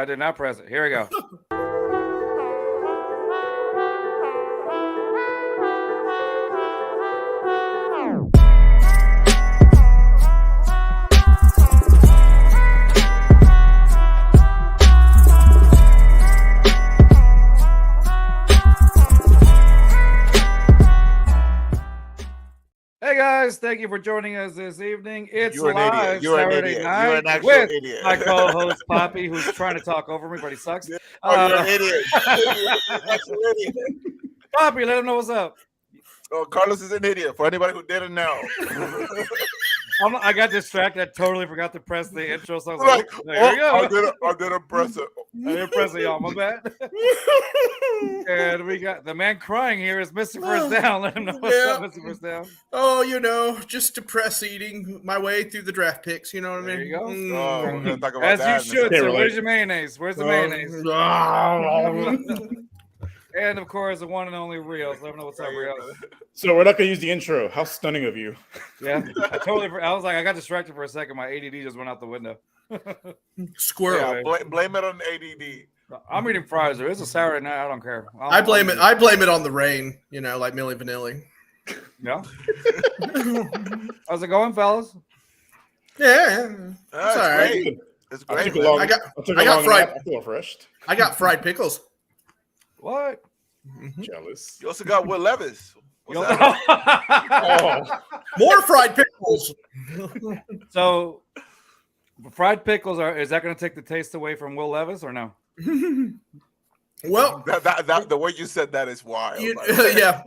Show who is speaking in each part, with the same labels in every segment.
Speaker 1: I did not press it. Here we go. Hey guys, thank you for joining us this evening. It's live Saturday night
Speaker 2: You're an actual
Speaker 1: with
Speaker 2: idiot.
Speaker 1: my co-host Poppy, who's trying to talk over me, but he sucks.
Speaker 2: You're an idiot. You're an actual idiot.
Speaker 1: Poppy, let him know what's up.
Speaker 2: Oh, Carlos is an idiot. For anybody who didn't know,
Speaker 1: I got distracted. I totally forgot to press the intro. So I was like, there you go.
Speaker 2: I didn't press it.
Speaker 1: I didn't press it, y'all. My bad. And we got the man crying here is Mr. First Down. Let him know what's up, Mr. First Down.
Speaker 3: Oh, just depress eating my way through the draft picks. You know what I mean?
Speaker 1: There you go.
Speaker 2: Oh, we're gonna talk about
Speaker 1: As
Speaker 2: that.
Speaker 1: you should. So where's your mayonnaise? Where's the mayonnaise? And of course, the one and only Rios. Let him know what's up, Rios.
Speaker 4: So we're not gonna use the intro. How stunning of you!
Speaker 1: Yeah, I was like, I got distracted for a second. My ADD just went out the window.
Speaker 3: Squirrel.
Speaker 2: Yeah, blame it on ADD.
Speaker 1: I'm eating fries. It's a Saturday night. I don't care.
Speaker 3: I blame it on the rain. You know, like Milli Vanilli.
Speaker 1: Yeah. How's it going, fellas?
Speaker 3: Yeah, it's all right.
Speaker 2: Great. It's great.
Speaker 3: I got fried.
Speaker 4: I feel refreshed.
Speaker 3: I got fried pickles.
Speaker 1: What?
Speaker 4: Jealous.
Speaker 2: You also got Will Levis.
Speaker 1: More
Speaker 3: fried pickles.
Speaker 1: So, fried pickles is that going to take the taste away from Will Levis or no?
Speaker 3: Well,
Speaker 2: that the way you said that is wild.
Speaker 3: Yeah.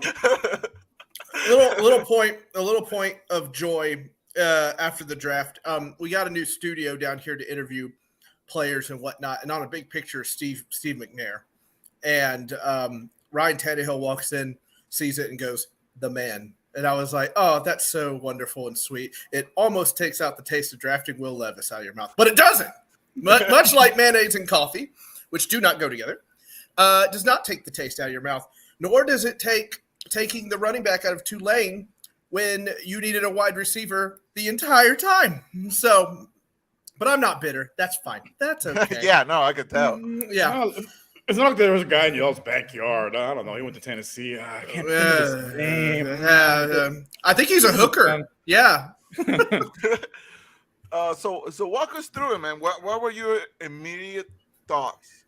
Speaker 3: a little point of joy after the draft. We got a new studio down here to interview players and whatnot, and on a big picture of Steve McNair. And Ryan Tannehill walks in, sees it, and goes, "The man." And I was like, "Oh, that's so wonderful and sweet." It almost takes out the taste of drafting Will Levis out of your mouth, but it doesn't. Much like mayonnaise and coffee, which do not go together, does not take the taste out of your mouth. Nor does it take taking the running back out of Tulane when you needed a wide receiver the entire time. So, but I'm not bitter. That's fine. That's okay.
Speaker 2: Yeah, no, I could tell.
Speaker 3: Yeah.
Speaker 4: It's not like there was a guy in y'all's backyard. I don't know. He went to Tennessee. I can't remember his name.
Speaker 3: I think he's a hooker. Yeah.
Speaker 2: So walk us through it, man. What were your immediate thoughts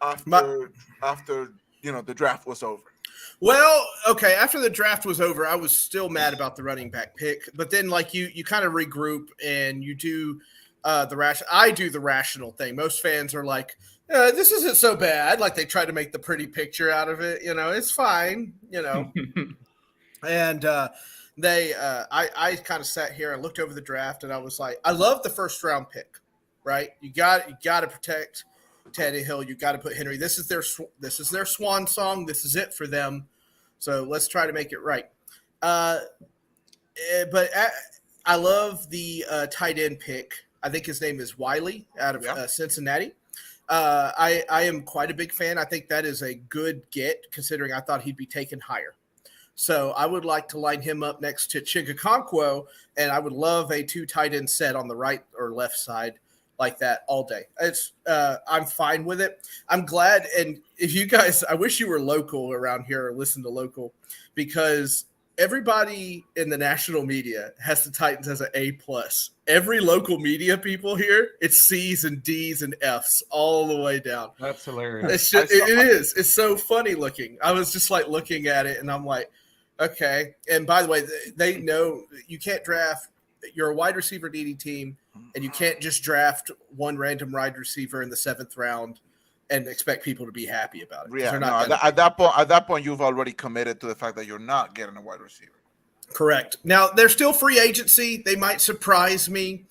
Speaker 2: after the draft was over?
Speaker 3: Well, okay. After the draft was over, I was still mad about the running back pick, but then like you kind of regroup and you do I do the rational thing. Most fans are like, this isn't so bad. Like they try to make the pretty picture out of it. You know, it's fine. You know, and I kind of sat here and looked over the draft, and I was like, I love the first round pick. Right? You got to protect Tannehill. You got to put Henry. This is their swan song. This is it for them. So let's try to make it right. But I love the tight end pick. I think his name is Wiley out of Cincinnati. I am quite a big fan. I think that is a good get, considering I thought he'd be taken higher. So I would like to line him up next to Chigakonkwo, and I would love a 2 tight end set on the right or left side like that all day. I'm fine with it. I'm glad. And if you guys, I wish you were local around here or listen to local, because everybody in the national media has the Titans as an A+. Every local media people here, it's C's and D's and F's all the way down.
Speaker 1: That's hilarious.
Speaker 3: It is. It's so funny looking. I was just like looking at it and I'm like, okay. And by the way, they know you can't draft. You're a wide receiver needy team, and you can't just draft one random wide receiver in the 7th round and expect people to be happy about it.
Speaker 2: Yeah, at that point, you've already committed to the fact that you're not getting a wide receiver.
Speaker 3: Correct. Now, they're still free agency. They might surprise me,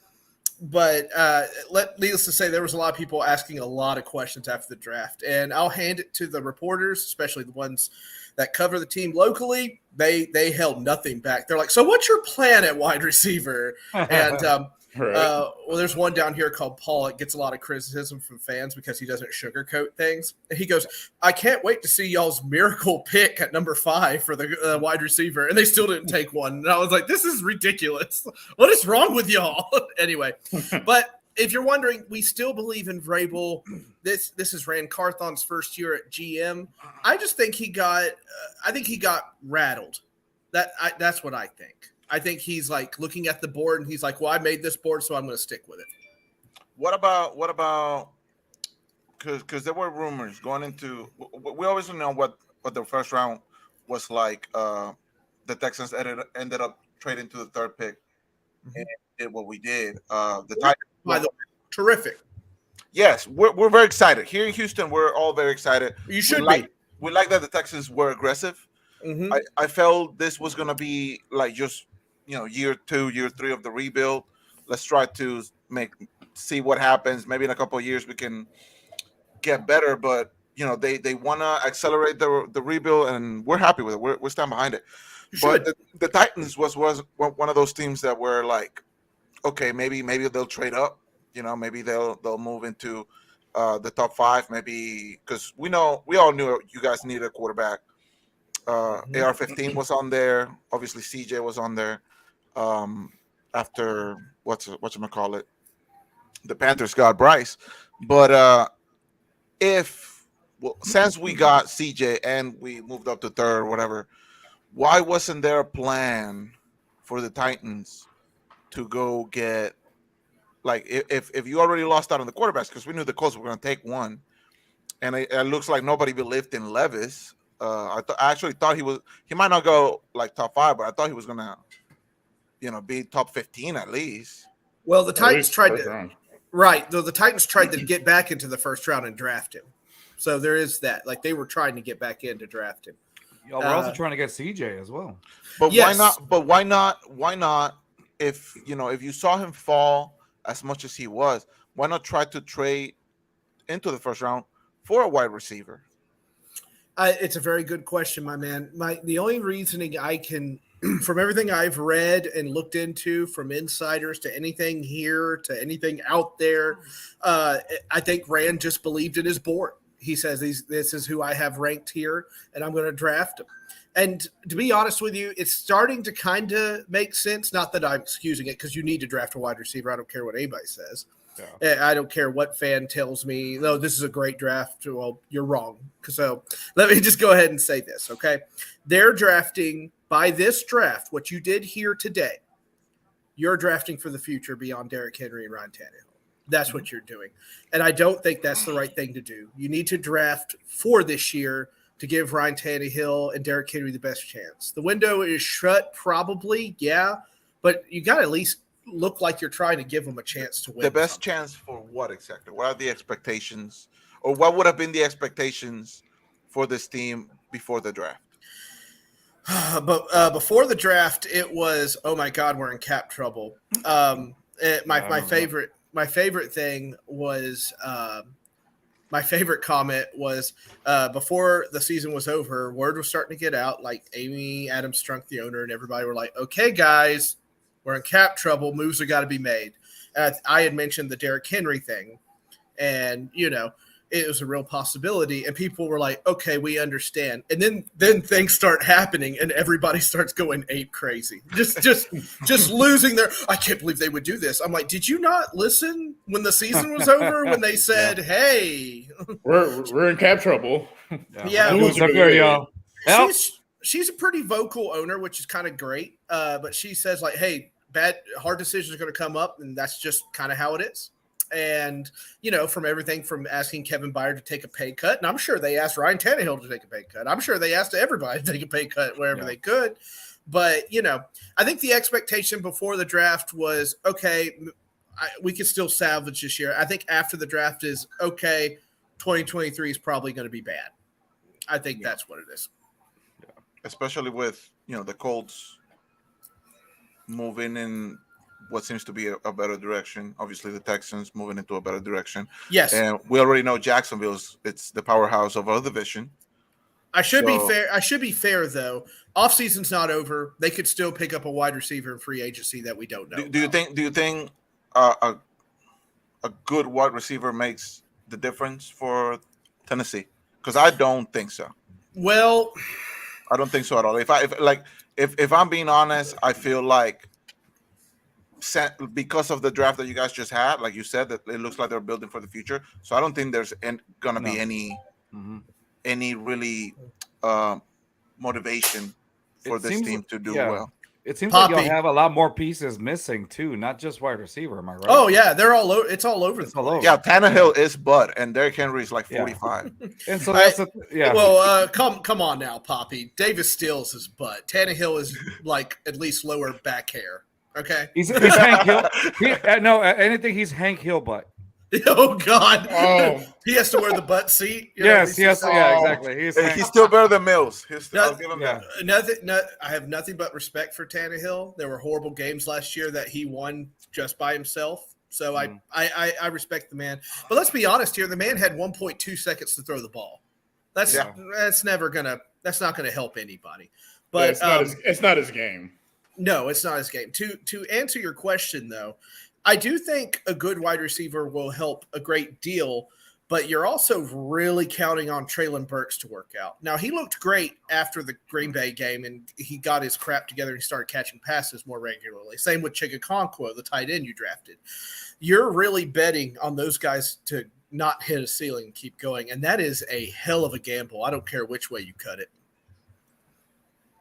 Speaker 3: but needless to say, there was a lot of people asking a lot of questions after the draft, and I'll hand it to the reporters, especially the ones that cover the team locally. They held nothing back. They're like, "So what's your plan at wide receiver?" And
Speaker 4: Right.
Speaker 3: Well, there's one down here called Paul. It gets a lot of criticism from fans because he doesn't sugarcoat things. And he goes, "I can't wait to see y'all's miracle pick at number 5 for the wide receiver." And they still didn't take one. And I was like, this is ridiculous. What is wrong with y'all? Anyway, but if you're wondering, we still believe in Vrabel. This is Rand Carthon's first year at GM. I just think he got rattled. That's what I think. I think he's like looking at the board and he's like, well, I made this board, so I'm going to stick with it.
Speaker 2: What about because there were rumors going into, we always know what the first round was like. The Texans ended up trading to the third pick and did what we did. The Titans,
Speaker 3: by the way, terrific.
Speaker 2: Yes, we're very excited here in Houston. We're all very excited.
Speaker 3: You should
Speaker 2: be.
Speaker 3: We
Speaker 2: like that the Texans were aggressive.
Speaker 3: Mm-hmm.
Speaker 2: I felt this was going to be like just year 2, year 3 of the rebuild. Let's try to see what happens. Maybe in a couple of years we can get better, but they want to accelerate the rebuild, and we're happy with it. We're standing behind it. But the Titans was one of those teams that were like, okay, maybe they'll trade up. Maybe they'll move into the top 5. Maybe because we all knew you guys needed a quarterback. AR-15 was on there. Obviously, CJ was on there. After whatchamacallit, the Panthers got Bryce. But since we got CJ and we moved up to third or whatever, why wasn't there a plan for the Titans to go get, like, if you already lost out on the quarterbacks, because we knew the Colts were going to take one, and it looks like nobody believed in Levis. I actually thought he might not go like top 5, but I thought he was going to be top 15 at least.
Speaker 3: Well, the Titans tried to right, though the Titans tried to get back into the first round and draft him. So there is that. Like, they were trying to get back in to draft him.
Speaker 1: We're also trying to get CJ as well.
Speaker 2: But yes. Why not? If you saw him fall as much as he was, why not try to trade into the first round for a wide receiver?
Speaker 3: It's a very good question, my man. The only reasoning I can, from everything I've read and looked into, from insiders to anything here to anything out there, I think Rand just believed in his board. He says, this is who I have ranked here, and I'm going to draft him. And to be honest with you, it's starting to kind of make sense. Not that I'm excusing it, because you need to draft a wide receiver. I don't care what anybody says. Yeah. I don't care what fan tells me, no, this is a great draft. Well, you're wrong. So let me just go ahead and say this, okay? They're drafting, by this draft, what you did here today, you're drafting for the future beyond Derrick Henry and Ryan Tannehill. That's what you're doing. And I don't think that's the right thing to do. You need to draft for this year to give Ryan Tannehill and Derrick Henry the best chance. The window is shut, probably, yeah, but you got to at least look like you're trying to give them a chance to win.
Speaker 2: The best chance for what exactly? What are the expectations, or what would have been the expectations for this team before the draft?
Speaker 3: But before the draft, it was, oh my God, we're in cap trouble. My favorite thing was my favorite comment was before the season was over, word was starting to get out, like Amy Adams Strunk, the owner, and everybody were like, okay, guys, we're in cap trouble. Moves have got to be made. And I had mentioned the Derrick Henry thing, and, it was a real possibility. And people were like, okay, we understand. And then things start happening, and everybody starts going ape crazy. Just losing their – I can't believe they would do this. I'm like, did you not listen when the season was over, when they said, hey.
Speaker 4: We're in cap trouble.
Speaker 3: Yeah. She's a pretty vocal owner, which is kind of great. But she says, like, hey, hard decisions are going to come up, and that's just kind of how it is. And, from everything from asking Kevin Byard to take a pay cut, and I'm sure they asked Ryan Tannehill to take a pay cut. I'm sure they asked everybody to take a pay cut wherever they could. But, I think the expectation before the draft was, okay, we could still salvage this year. I think after the draft is, okay, 2023 is probably going to be bad. I think that's what it is.
Speaker 2: Yeah. Especially with, the Colts moving in what seems to be a better direction. Obviously, the Texans moving into a better direction.
Speaker 3: Yes.
Speaker 2: And we already know it's the powerhouse of our division.
Speaker 3: I should be fair, though. Offseason's not over. They could still pick up a wide receiver in free agency that we don't know.
Speaker 2: Do you think a good wide receiver makes the difference for Tennessee? Because I don't think so.
Speaker 3: Well,
Speaker 2: I don't think so at all. If I'm being honest, I feel like because of the draft that you guys just had, like you said, that it looks like they're building for the future. So I don't think there's gonna be any really motivation for this team to do well.
Speaker 1: It seems like you'll have a lot more pieces missing too, not just wide receiver. Am I right?
Speaker 3: Oh yeah, they're all over. It's all over.
Speaker 2: Yeah, Tannehill is butt, and Derrick Henry is like 45.
Speaker 1: And so that's
Speaker 3: Well, come on now, Poppy. Davis Steele is butt. Tannehill is like at least lower back hair. Okay,
Speaker 1: he's Hank Hill. No, anything. He's Hank Hill butt.
Speaker 3: Oh God! Oh, he has to wear the butt seat.
Speaker 1: Yes, yeah, exactly.
Speaker 2: He's still better than Mills. I'll give him that.
Speaker 3: I have nothing but respect for Tannehill. There were horrible games last year that he won just by himself. So I respect the man. But let's be honest here: the man had 1.2 seconds to throw the ball. That's not gonna help anybody. But
Speaker 4: it's not his game.
Speaker 3: No, it's not his game. To answer your question though. I do think a good wide receiver will help a great deal, but you're also really counting on Treylon Burks to work out. Now, he looked great after the Green Bay game, and he got his crap together and he started catching passes more regularly. Same with Chigakonkwo, the tight end you drafted. You're really betting on those guys to not hit a ceiling and keep going, and that is a hell of a gamble. I don't care which way you cut it.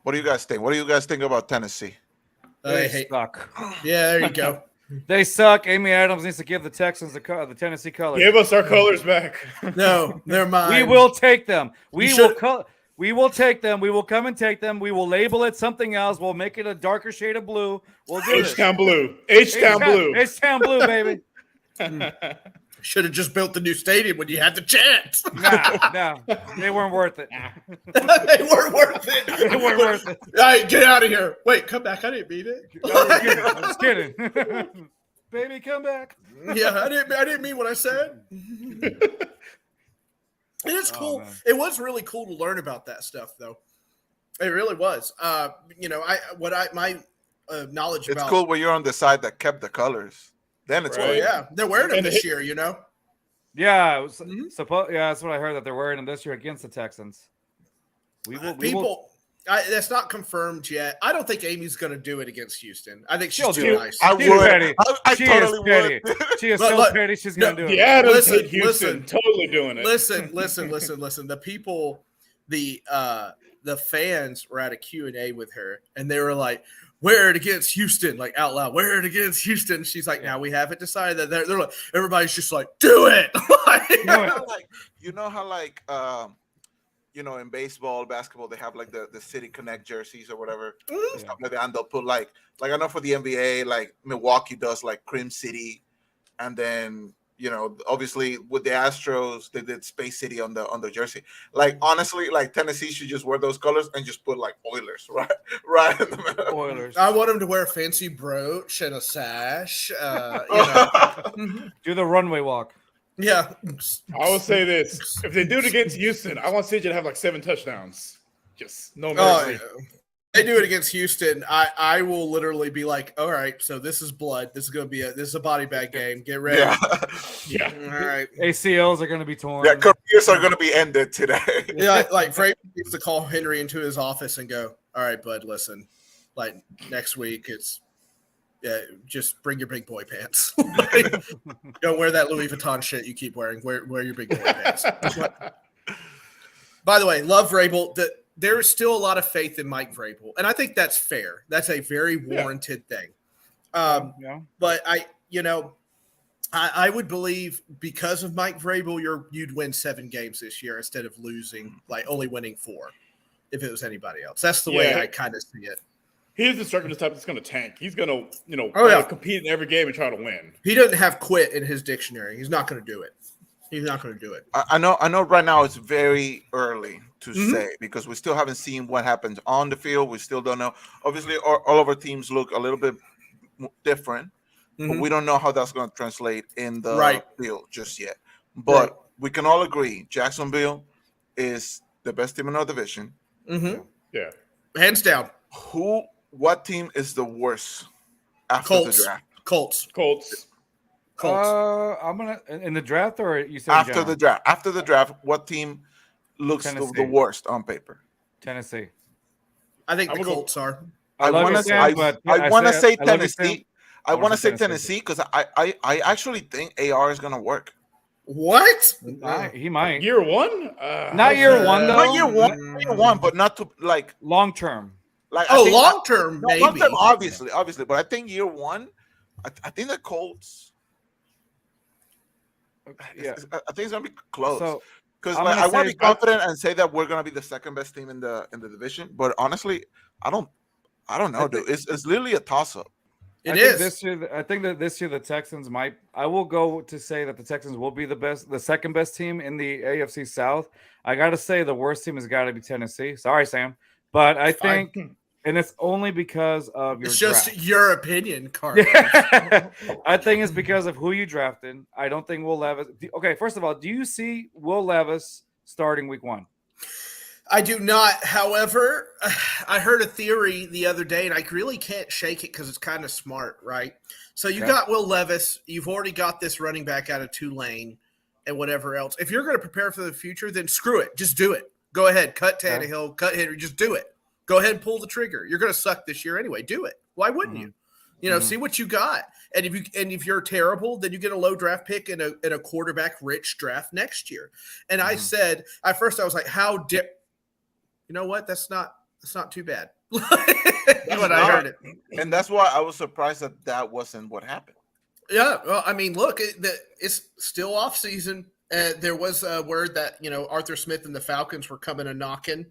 Speaker 2: What do you guys think? What do you guys think about Tennessee?
Speaker 1: They suck.
Speaker 3: Yeah, there you go.
Speaker 1: They suck. Amy Adams needs to give the Texans the Tennessee colors.
Speaker 4: Give us our colors back.
Speaker 3: No, they're mine.
Speaker 1: We will take them. We will take them. We will come and take them. We will label it something else. We'll make it a darker shade of blue. We'll do
Speaker 4: H-Town blue. H-Town blue.
Speaker 1: H-Town blue, baby.
Speaker 3: Should have just built the new stadium when you had the chance.
Speaker 1: No, they weren't worth it.
Speaker 3: They weren't worth it.
Speaker 1: They weren't worth it.
Speaker 3: All right, get out of here. Wait, come back. I didn't mean it.
Speaker 1: I'm just kidding. Baby, come back.
Speaker 3: Yeah, I didn't mean what I said. It's cool. It was really cool to learn about that stuff, though. It really was. My knowledge about.
Speaker 2: It's cool when you're on the side that kept the colors. Then it's
Speaker 3: right. Yeah, they're wearing them this year,
Speaker 1: Yeah, that's what I heard, that they're wearing them this year against the Texans.
Speaker 3: That's not confirmed yet. I don't think Amy's going to do it against Houston. I think she's too nice.
Speaker 2: I would. I totally
Speaker 1: would. She is so petty. She's going to do it.
Speaker 4: Yeah, Houston, totally doing it.
Speaker 3: Listen. The people, the fans were at a Q&A with her, and they were like, wear it against Houston, like out loud. Wear it against Houston. She's like, now we haven't decided that. They're like, everybody's just like, do it.
Speaker 2: You know how in baseball, basketball, they have like the City Connect jerseys or whatever, stuff like that, and they'll put like I know for the NBA, like Milwaukee does like Cream City, and then obviously with the Astros, they did Space City on the jersey. Like honestly, like Tennessee should just wear those colors and just put like Oilers right in the middle.
Speaker 1: Oilers.
Speaker 3: I want them to wear a fancy brooch and a sash.
Speaker 1: Do the runway walk.
Speaker 3: Yeah.
Speaker 4: I will say this: if they do it against Houston, I want CJ to have like 7 touchdowns. Just no mercy.
Speaker 3: They do it against Houston, I will literally be like, all right, so this is blood. This is a body bag game. Get ready.
Speaker 4: Yeah.
Speaker 3: All right.
Speaker 1: ACLs are going to be torn.
Speaker 2: Yeah, careers are going to be ended today.
Speaker 3: Yeah, like Frank needs to call Henry into his office and go, all right, bud, listen, like next week just bring your big boy pants. Don't wear that Louis Vuitton shit you keep wearing. Wear your big boy pants. By the way, love Vrabel. There is still a lot of faith in Mike Vrabel, and I think that's fair. That's a very warranted thing. But I would believe because of Mike Vrabel, you'd win 7 games this year instead of losing, like only winning 4 if it was anybody else. That's the way I kind of see it.
Speaker 4: He's the circumstance type that's going to tank. He's going to compete in every game and try to win.
Speaker 3: He doesn't have quit in his dictionary. He's not going to do it. He's not going to do it.
Speaker 2: I know right now it's very early to say because we still haven't seen what happens on the field. We still don't know. Obviously, all of our teams look a little bit different, but we don't know how that's going to translate in the field just yet. But we can all agree Jacksonville is the best team in our division.
Speaker 4: Yeah.
Speaker 3: Hands down.
Speaker 2: What team is the worst after the draft?
Speaker 3: Colts.
Speaker 1: I'm gonna in the draft, or you said
Speaker 2: after the draft. After the draft, what team looks the worst on paper?
Speaker 1: Tennessee.
Speaker 3: I think the Colts are.
Speaker 2: I want to say Tennessee. I want to say Tennessee because I actually think AR is gonna work.
Speaker 3: What?
Speaker 1: He might.
Speaker 4: Year one?
Speaker 1: Not year one, though.
Speaker 2: Not year one, but not to like
Speaker 1: long term.
Speaker 2: Like
Speaker 3: long term, maybe.
Speaker 2: Long term, obviously, but I think year one, I think the Colts. Yeah, I think it's gonna be close. Because I want to be confident and say that we're gonna be the second best team in the division. But honestly, I don't know, dude. It's literally a toss up.
Speaker 1: I think that this year the Texans might. I will go to say that the Texans will be the second best team in the AFC South. I got to say the worst team has got to be Tennessee. Sorry, Sam, but I think, and it's only because of your.
Speaker 3: It's just
Speaker 1: draft.
Speaker 3: your opinion, Carlos.
Speaker 1: I think it's because of who you drafted. I don't think Will Levis. Okay, first of all, do you see Will Levis starting week 1?
Speaker 3: I do not. However, I heard a theory the other day, and I really can't shake it because it's kind of smart, right? So you got Will Levis. You've already got this running back out of Tulane and whatever else. If you're going to prepare for the future, then screw it. Just do it. Go ahead. Cut Tannehill. Cut Henry. Just do it. Go ahead and pull the trigger. You're going to suck this year anyway. Do it. Why wouldn't you? You know, see what you got. And if you're terrible, then you get a low draft pick in a quarterback rich draft next year. And I said, at first I was like, how dare you know what? That's not too bad. When I heard it,
Speaker 2: and that's why I was surprised that wasn't what happened.
Speaker 3: Yeah, well, I mean, look, it's still off season. There was a word that Arthur Smith and the Falcons were coming and knocking,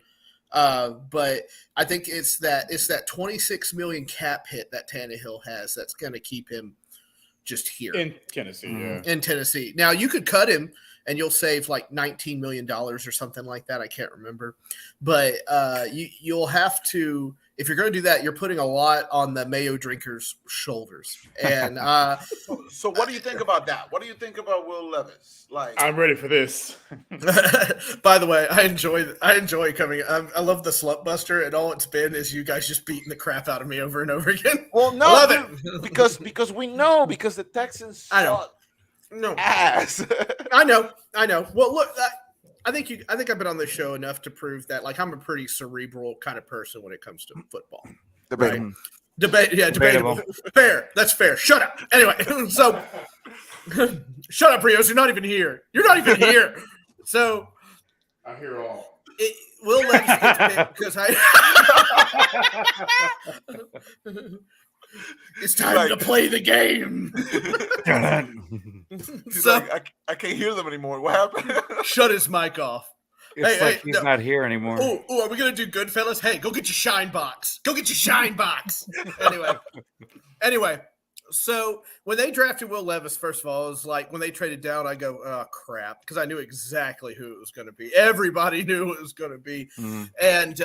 Speaker 3: but I think it's that $26 million cap hit that Tannehill has that's going to keep him just here
Speaker 4: in Tennessee. Yeah,
Speaker 3: in Tennessee. Now you could cut him and you'll save like $19 million or something like that. I can't remember. But you'll have to, if you're going to do that, you're putting a lot on the Mayo drinkers' shoulders. And
Speaker 2: so what do you think about that? What do you think about Will Levis? Like,
Speaker 4: I'm ready for this.
Speaker 3: By the way, I enjoy coming. I love the slumpbuster, and all it's been is you guys just beating the crap out of me over and over again.
Speaker 2: Well, no,
Speaker 3: I love it
Speaker 2: because we know because the Texans suck.
Speaker 3: No
Speaker 2: ass.
Speaker 3: I know. Well, look, I think I've been on this show enough to prove that like I'm a pretty cerebral kind of person when it comes to football.
Speaker 2: Debatable.
Speaker 3: Right? Debatable. Fair. That's fair. Shut up. Anyway, so shut up, Rios. You're not even here. So
Speaker 4: I hear all.
Speaker 3: Will Levis gets picked because it's time to play the game.
Speaker 2: I can't hear them anymore. What happened?
Speaker 3: Shut his mic off.
Speaker 1: He's not here anymore.
Speaker 3: Oh, are we gonna do Goodfellas? Hey, go get your shine box. Anyway, so when they drafted Will Levis, first of all, it was like when they traded down, I go, oh crap, because I knew exactly who it was going to be. Everybody knew who it was going to be, and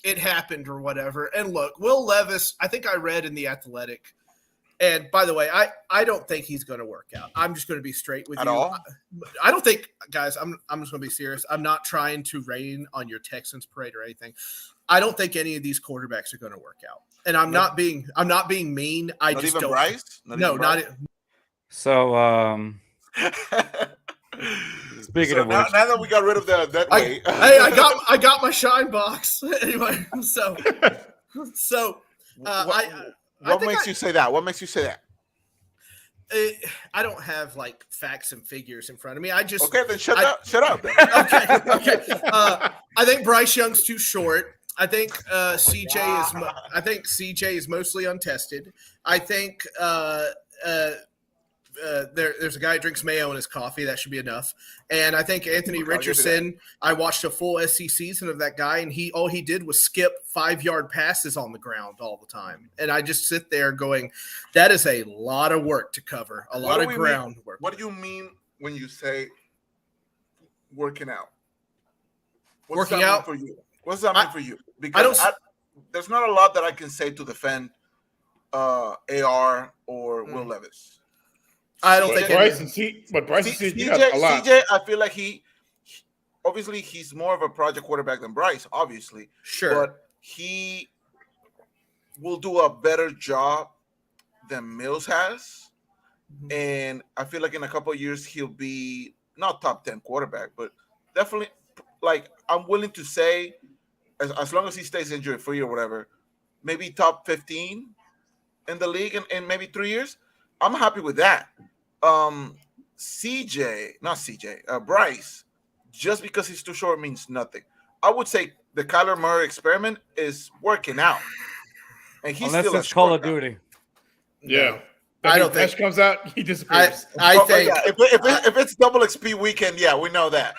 Speaker 3: it happened or whatever. And look, Will Levis, I think I read in The Athletic. And by the way, I don't think he's going to work out. I'm just going to be straight with you. At all? I don't think, guys, I'm just going to be serious. I'm not trying to rain on your Texans parade or anything. I don't think any of these quarterbacks are going to work out. And I'm not being mean. I just don't.
Speaker 2: Bryce? Not even.
Speaker 1: So, speaking of which,
Speaker 2: now that we got rid of that way.
Speaker 3: I got my shine box anyway.
Speaker 2: What makes you say that?
Speaker 3: I don't have like facts and figures in front of me.
Speaker 2: Okay, then shut up.
Speaker 3: Okay. I think Bryce Young's too short. I think CJ is mostly untested. I think there's a guy who drinks mayo in his coffee. That should be enough. And I think Anthony Richardson, I watched a full SC season of that guy, and all he did was skip 5-yard passes on the ground all the time. And I just sit there going, that is a lot of work to cover, a lot of ground work.
Speaker 2: What do you mean when you say working out?
Speaker 3: Working out
Speaker 2: for you? What does that mean for you? Because there's not a lot that I can say to defend AR or Will Levis.
Speaker 3: I don't think
Speaker 4: Bryce and CJ got a lot.
Speaker 2: CJ, I feel like he's more of a project quarterback than Bryce, obviously.
Speaker 3: Sure.
Speaker 2: But he will do a better job than Mills has. And I feel like in a couple of years he'll be not top 10 quarterback, but definitely like I'm willing to say as long as he stays injury free or whatever, maybe top 15 in the league in maybe 3 years, I'm happy with that. Bryce, just because he's too short means nothing. I would say the Kyler Murray experiment is working out, and he's
Speaker 1: Unless
Speaker 2: still a
Speaker 1: it's Call
Speaker 2: short
Speaker 1: of
Speaker 2: guy.
Speaker 1: Duty.
Speaker 4: Yeah.
Speaker 3: I don't
Speaker 4: Pesh
Speaker 3: think.
Speaker 4: comes out, he disappears.
Speaker 3: I think.
Speaker 2: Yeah, if it's double XP weekend, yeah, we know that.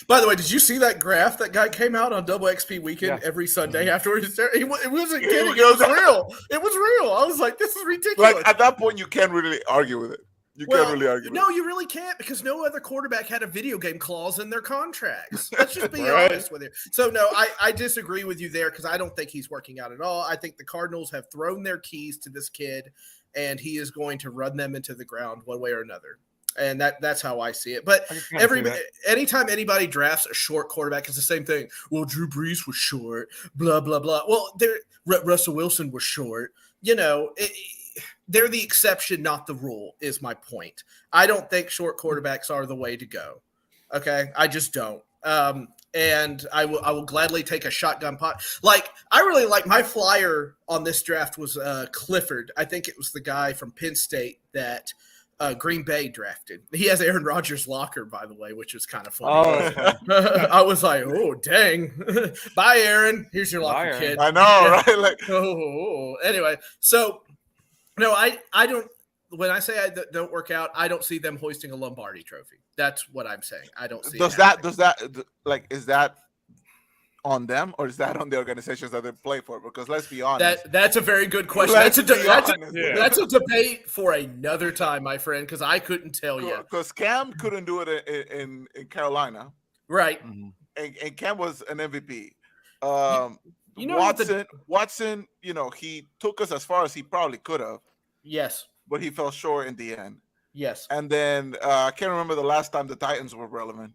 Speaker 3: By the way, did you see that graph that guy came out on Double XP weekend every Sunday afterwards? It wasn't kidding. It was real. It was real. I was like, this is ridiculous.
Speaker 2: Like at that point, you can't really argue with it. You can't really argue.
Speaker 3: No, you really can't because no other quarterback had a video game clause in their contracts. Let's just be
Speaker 4: Right.
Speaker 3: honest with you. So, no, I disagree with you there because I don't think he's working out at all. I think the Cardinals have thrown their keys to this kid, and he is going to run them into the ground one way or another. And that's how I see it. But anytime anybody drafts a short quarterback, it's the same thing. Well, Drew Brees was short, blah, blah, blah. Well, Russell Wilson was short. You know, they're the exception, not the rule, is my point. I don't think short quarterbacks are the way to go. Okay? I just don't. And I will gladly take a shotgun pot. Like, I really like my flyer on this draft was Clifford. I think it was the guy from Penn State that Green Bay drafted. He has Aaron Rodgers' locker, by the way, which was kind of funny.
Speaker 1: Oh,
Speaker 3: I was like, oh, dang. Bye, Aaron. Here's your locker,
Speaker 1: Aaron.
Speaker 3: kid.
Speaker 2: I know, right? Like,
Speaker 3: Anyway, so no, I don't. When I say I don't work out, I don't see them hoisting a Lombardi trophy. That's what I'm saying. I don't see.
Speaker 2: Does that like, is that on them or is that on the organizations that they play for? Because let's be honest.
Speaker 3: That's a very good question.
Speaker 2: Let's
Speaker 3: That's a debate for another time, my friend, because I couldn't tell you.
Speaker 2: Because Cam couldn't do it in Carolina,
Speaker 3: Right?
Speaker 2: and Cam was an MVP.
Speaker 3: You know
Speaker 2: Watson, you know, he took us as far as he probably could have.
Speaker 3: Yes.
Speaker 2: But he fell short in the end.
Speaker 3: Yes.
Speaker 2: And then I can't remember the last time the Titans were relevant.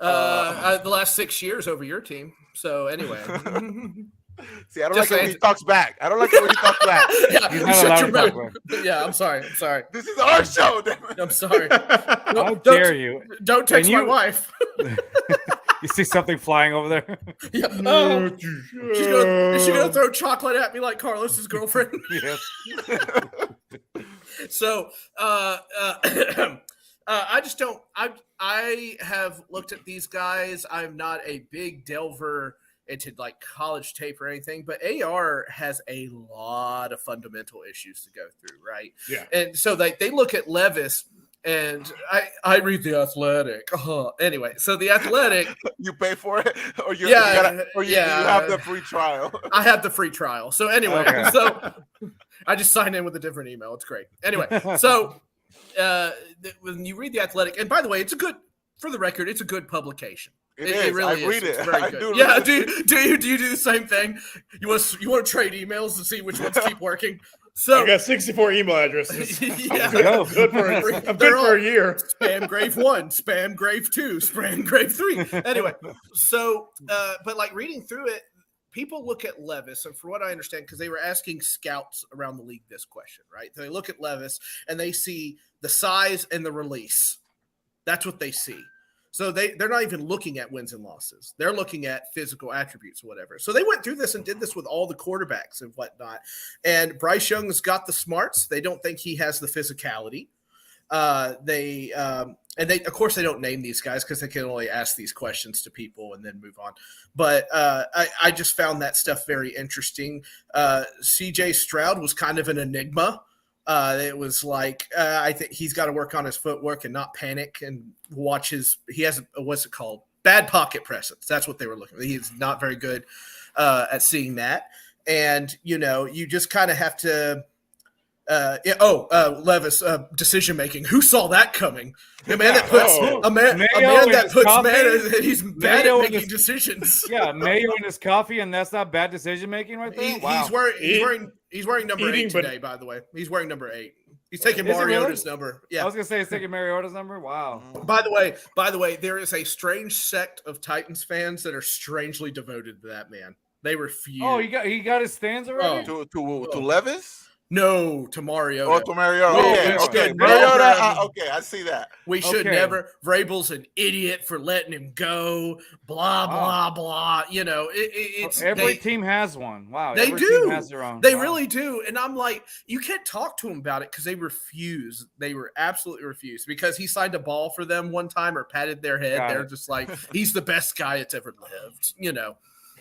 Speaker 3: The last 6 years over your team. So anyway.
Speaker 2: See, I don't like it when he talks back. I don't like it when he talks back.
Speaker 3: Yeah, shut your mouth. Yeah, I'm sorry.
Speaker 2: This is our show. Damn it.
Speaker 3: I'm sorry.
Speaker 1: How dare you?
Speaker 3: Don't text my wife.
Speaker 1: You see something flying over there?
Speaker 3: Yeah. Oh, is she gonna throw chocolate at me like Carlos's girlfriend?
Speaker 1: Yes.
Speaker 3: So, I just don't. I have looked at these guys. I'm not a big delver into like college tape or anything, but AR has a lot of fundamental issues to go through, right?
Speaker 4: Yeah.
Speaker 3: And so they look at Levis. And I read The Athletic. Anyway, so The Athletic.
Speaker 2: You pay for it, or you
Speaker 3: Yeah,
Speaker 2: you have the free trial.
Speaker 3: I have the free trial. So anyway, so I just signed in with a different email. It's great. Anyway, so when you read The Athletic, and by the way, for the record, it's a good publication.
Speaker 2: It really
Speaker 3: I
Speaker 2: read it.
Speaker 3: It's very
Speaker 2: I
Speaker 3: good.
Speaker 2: do.
Speaker 3: Yeah. Do you do the same thing? You want to trade emails to see which ones keep working? So
Speaker 4: I got 64 email addresses.
Speaker 3: Yeah.
Speaker 4: I'm good for a year.
Speaker 3: Spam grave 1, spam grave 2, spam grave 3. Anyway, so but like reading through it, people look at Levis, and for what I understand, because they were asking scouts around the league this question, right? They look at Levis and they see the size and the release. That's what they see. So they're not even looking at wins and losses. They're looking at physical attributes or whatever. So they went through this and did this with all the quarterbacks and whatnot. And Bryce Young's got the smarts. They don't think he has the physicality. They of course they don't name these guys because they can only ask these questions to people and then move on. But I just found that stuff very interesting. CJ Stroud was kind of an enigma. It was like I think he's got to work on his footwork and not panic and watch he has what's it called? Bad pocket presence. That's what they were looking for. He's not very good at seeing that. And, you just kind of have to Levis, decision making. Who saw that coming? A man that puts he's bad at making decisions.
Speaker 1: Yeah, mayo in his coffee, and that's not bad decision making right there. Wow.
Speaker 3: He's wearing number 8 today, by the way. He's wearing number 8. He's taking Mariota's number. Yeah,
Speaker 1: I was gonna say he's taking Mariota's number. Wow.
Speaker 3: By the way, there is a strange sect of Titans fans that are strangely devoted to that man. They refuse.
Speaker 1: Oh, he got his stands already.
Speaker 2: To Levis.
Speaker 3: No, to Mariota.
Speaker 2: Oh, to Mariota.
Speaker 1: No,
Speaker 2: Okay,
Speaker 1: we
Speaker 2: okay.
Speaker 3: should
Speaker 2: Mariota.
Speaker 3: never-
Speaker 2: Okay, I see that.
Speaker 3: We should
Speaker 1: Okay.
Speaker 3: never. Vrabel's an idiot for letting him go. Blah blah blah. You know, it's
Speaker 1: every team has one. Wow,
Speaker 3: They
Speaker 1: every
Speaker 3: do.
Speaker 1: team has their own.
Speaker 3: They
Speaker 1: Wow.
Speaker 3: really do. And I'm like, you can't talk to him about it because they refuse. They were absolutely refused because he signed a ball for them one time or patted their head.
Speaker 1: Got
Speaker 3: They're
Speaker 1: it.
Speaker 3: just like, he's the best guy that's ever lived. You know,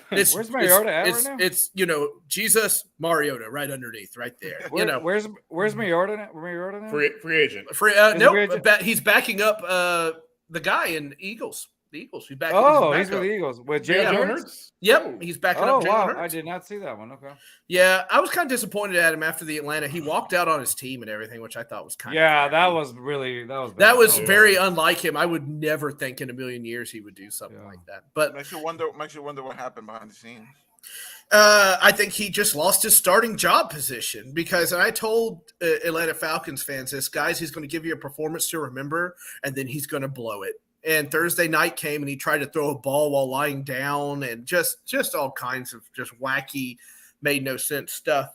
Speaker 1: Where's Mariota at
Speaker 3: it's,
Speaker 1: right now?
Speaker 3: It's Jesus Mariota right underneath, right there.
Speaker 1: Where,
Speaker 3: you know,
Speaker 1: where's Mariota? Mariota now?
Speaker 4: Free agent.
Speaker 3: for
Speaker 1: Is it
Speaker 3: no,
Speaker 1: weird?
Speaker 3: he's backing up the guy in Eagles. The Eagles. He's backing.
Speaker 1: Oh,
Speaker 3: he's
Speaker 1: he's
Speaker 3: back
Speaker 1: with
Speaker 3: up.
Speaker 1: the Eagles with
Speaker 3: Yeah,
Speaker 1: Jalen
Speaker 4: Jalen
Speaker 1: Hurts.
Speaker 4: Hurts.
Speaker 3: Yep, he's backing
Speaker 1: Oh
Speaker 3: up Jalen
Speaker 1: wow,
Speaker 3: Hurts.
Speaker 1: I did not see that one. Okay.
Speaker 3: Yeah, I was kind of disappointed at him after the Atlanta. He walked out on his team and everything, which I thought was kind
Speaker 1: Yeah,
Speaker 3: of
Speaker 1: that was bad.
Speaker 3: that was
Speaker 4: Oh,
Speaker 3: very unlike him. I would never think in a million years he would do something
Speaker 1: Yeah.
Speaker 3: like that. But
Speaker 2: Makes you wonder what happened behind the scenes.
Speaker 3: I think he just lost his starting job position because I told Atlanta Falcons fans this, guys, he's going to give you a performance to remember, and then he's going to blow it. And Thursday night came, and he tried to throw a ball while lying down, and just all kinds of just wacky, made no sense stuff.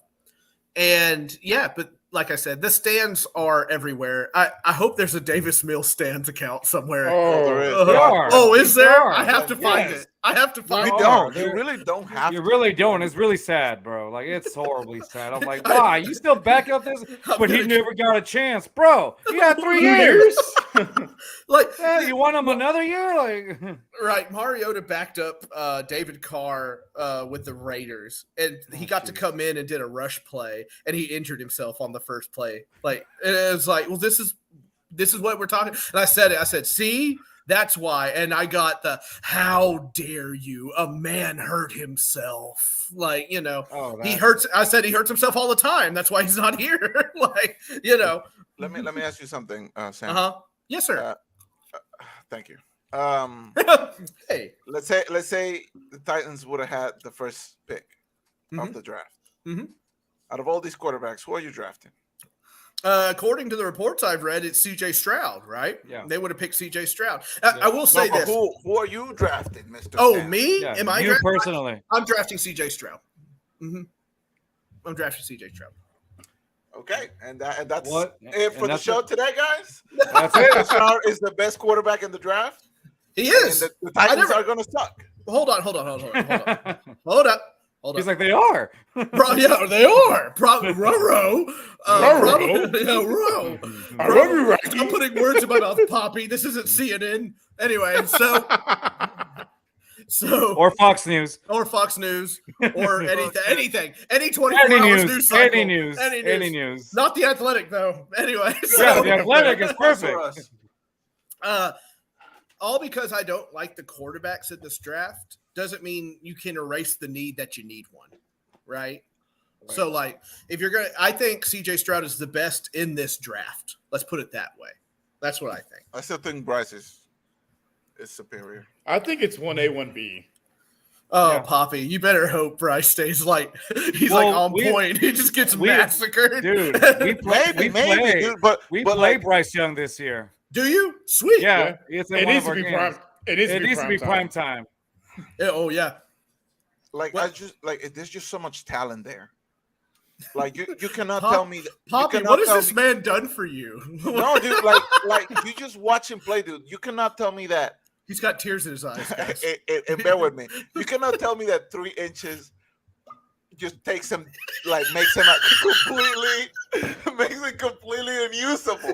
Speaker 3: And yeah, but like I said, the stands are everywhere. I hope there's a Davis Mills stands account somewhere.
Speaker 4: Oh,
Speaker 2: there is.
Speaker 1: There are.
Speaker 3: Oh, is
Speaker 1: There
Speaker 3: there?
Speaker 1: are.
Speaker 3: I have to find
Speaker 1: Yes.
Speaker 3: it. I have to find
Speaker 2: You
Speaker 1: Oh,
Speaker 3: it.
Speaker 2: don't.
Speaker 1: there-
Speaker 2: You really don't have
Speaker 1: You
Speaker 2: to.
Speaker 1: really don't. It's really sad, bro. Like it's horribly sad. I'm like, why? You still back up this? But he never got a chance, bro. He had 3 years.
Speaker 3: Like,
Speaker 1: Yeah, you want him another year? Like,
Speaker 3: right, Mariota backed up David Carr with the Raiders, and he got to come in and did a rush play, and he injured himself on the first play. Like, and it was like, well, this is what we're talking. And I said it. I said, see, that's why. And I got the how dare you? A man hurt himself. Like, you know,
Speaker 1: oh,
Speaker 3: he hurts. I said he hurts himself all the time. That's why he's not here. Like, you know.
Speaker 2: Let me ask you something, Sam.
Speaker 3: Uh-huh. Yes, sir.
Speaker 2: Thank you.
Speaker 3: Hey.
Speaker 2: Let's say the Titans would have had the first pick of
Speaker 3: Mhm.
Speaker 2: the draft.
Speaker 3: Mhm.
Speaker 2: Out of all these quarterbacks, who are you drafting?
Speaker 3: According to the reports I've read, it's CJ Stroud, right?
Speaker 1: Yeah.
Speaker 3: They would have picked CJ Stroud. I will say
Speaker 2: No, but
Speaker 3: this.
Speaker 2: who are you drafting, Mr.
Speaker 3: Oh,
Speaker 2: Sam?
Speaker 3: me?
Speaker 1: Yeah,
Speaker 3: Am I
Speaker 1: you
Speaker 3: drafting?
Speaker 1: personally?
Speaker 3: I'm drafting CJ Stroud. Mm-hmm. I'm drafting CJ Stroud.
Speaker 2: Okay, and that's
Speaker 1: What?
Speaker 2: it for
Speaker 1: And
Speaker 2: the
Speaker 1: that's
Speaker 2: show
Speaker 1: it?
Speaker 2: today, guys.
Speaker 1: That's
Speaker 2: CJ
Speaker 1: it.
Speaker 2: Stroud is the best quarterback in the draft.
Speaker 3: He
Speaker 2: And
Speaker 3: is.
Speaker 2: the Titans
Speaker 3: never-
Speaker 2: are going to suck.
Speaker 3: Hold on. Hold up.
Speaker 1: He's like, they are.
Speaker 3: Yeah, they are. Roro.
Speaker 4: Roro?
Speaker 3: Yeah, Ro.
Speaker 4: I love you, Rocky.
Speaker 3: I'm putting words in my mouth, Poppy. This isn't CNN. Anyway, so
Speaker 1: Or Fox News.
Speaker 3: or Fox News or anything. Any 24
Speaker 1: Any
Speaker 3: hours
Speaker 1: news.
Speaker 3: news cycle.
Speaker 1: Any news.
Speaker 3: Not the Athletic though. Anyway,
Speaker 1: Yeah,
Speaker 3: so,
Speaker 1: the Athletic is
Speaker 2: Sponsor
Speaker 1: perfect.
Speaker 2: us.
Speaker 3: all because I don't like the quarterbacks in this draft doesn't mean you can erase the need that you need one, right? So, like, if you're gonna, I think CJ Stroud is the best in this draft. Let's put it that way. That's what I think.
Speaker 2: I still think Bryce is superior.
Speaker 4: I think it's 1A, 1B.
Speaker 3: Oh,
Speaker 1: Yeah.
Speaker 3: Poppy, you better hope Bryce stays like he's
Speaker 1: Well,
Speaker 3: like on
Speaker 1: we-
Speaker 3: point. He just gets
Speaker 1: we-
Speaker 3: massacred,
Speaker 1: Dude, we play.
Speaker 2: Maybe, dude, but
Speaker 1: We
Speaker 2: but
Speaker 1: play
Speaker 2: like,
Speaker 1: Bryce Young this year.
Speaker 3: Do you? Sweet.
Speaker 1: Yeah, it's in
Speaker 4: It
Speaker 1: one
Speaker 4: needs
Speaker 1: of
Speaker 4: to
Speaker 1: our
Speaker 4: be
Speaker 1: games.
Speaker 4: prime. It needs to be
Speaker 1: prime time.
Speaker 3: Yeah, oh yeah.
Speaker 2: like
Speaker 3: What?
Speaker 2: I just like there's just so much talent there. Like you cannot
Speaker 3: Pop-
Speaker 2: tell me that. You
Speaker 3: Poppy,
Speaker 2: cannot
Speaker 3: what has
Speaker 2: tell
Speaker 3: this
Speaker 2: me-
Speaker 3: man done for you?
Speaker 2: No, dude, like you just watch him play, dude. You cannot tell me that.
Speaker 3: He's got tears in his eyes. Guys.
Speaker 2: And bear with me. You cannot tell me that 3 inches just takes him, like makes him completely unusable.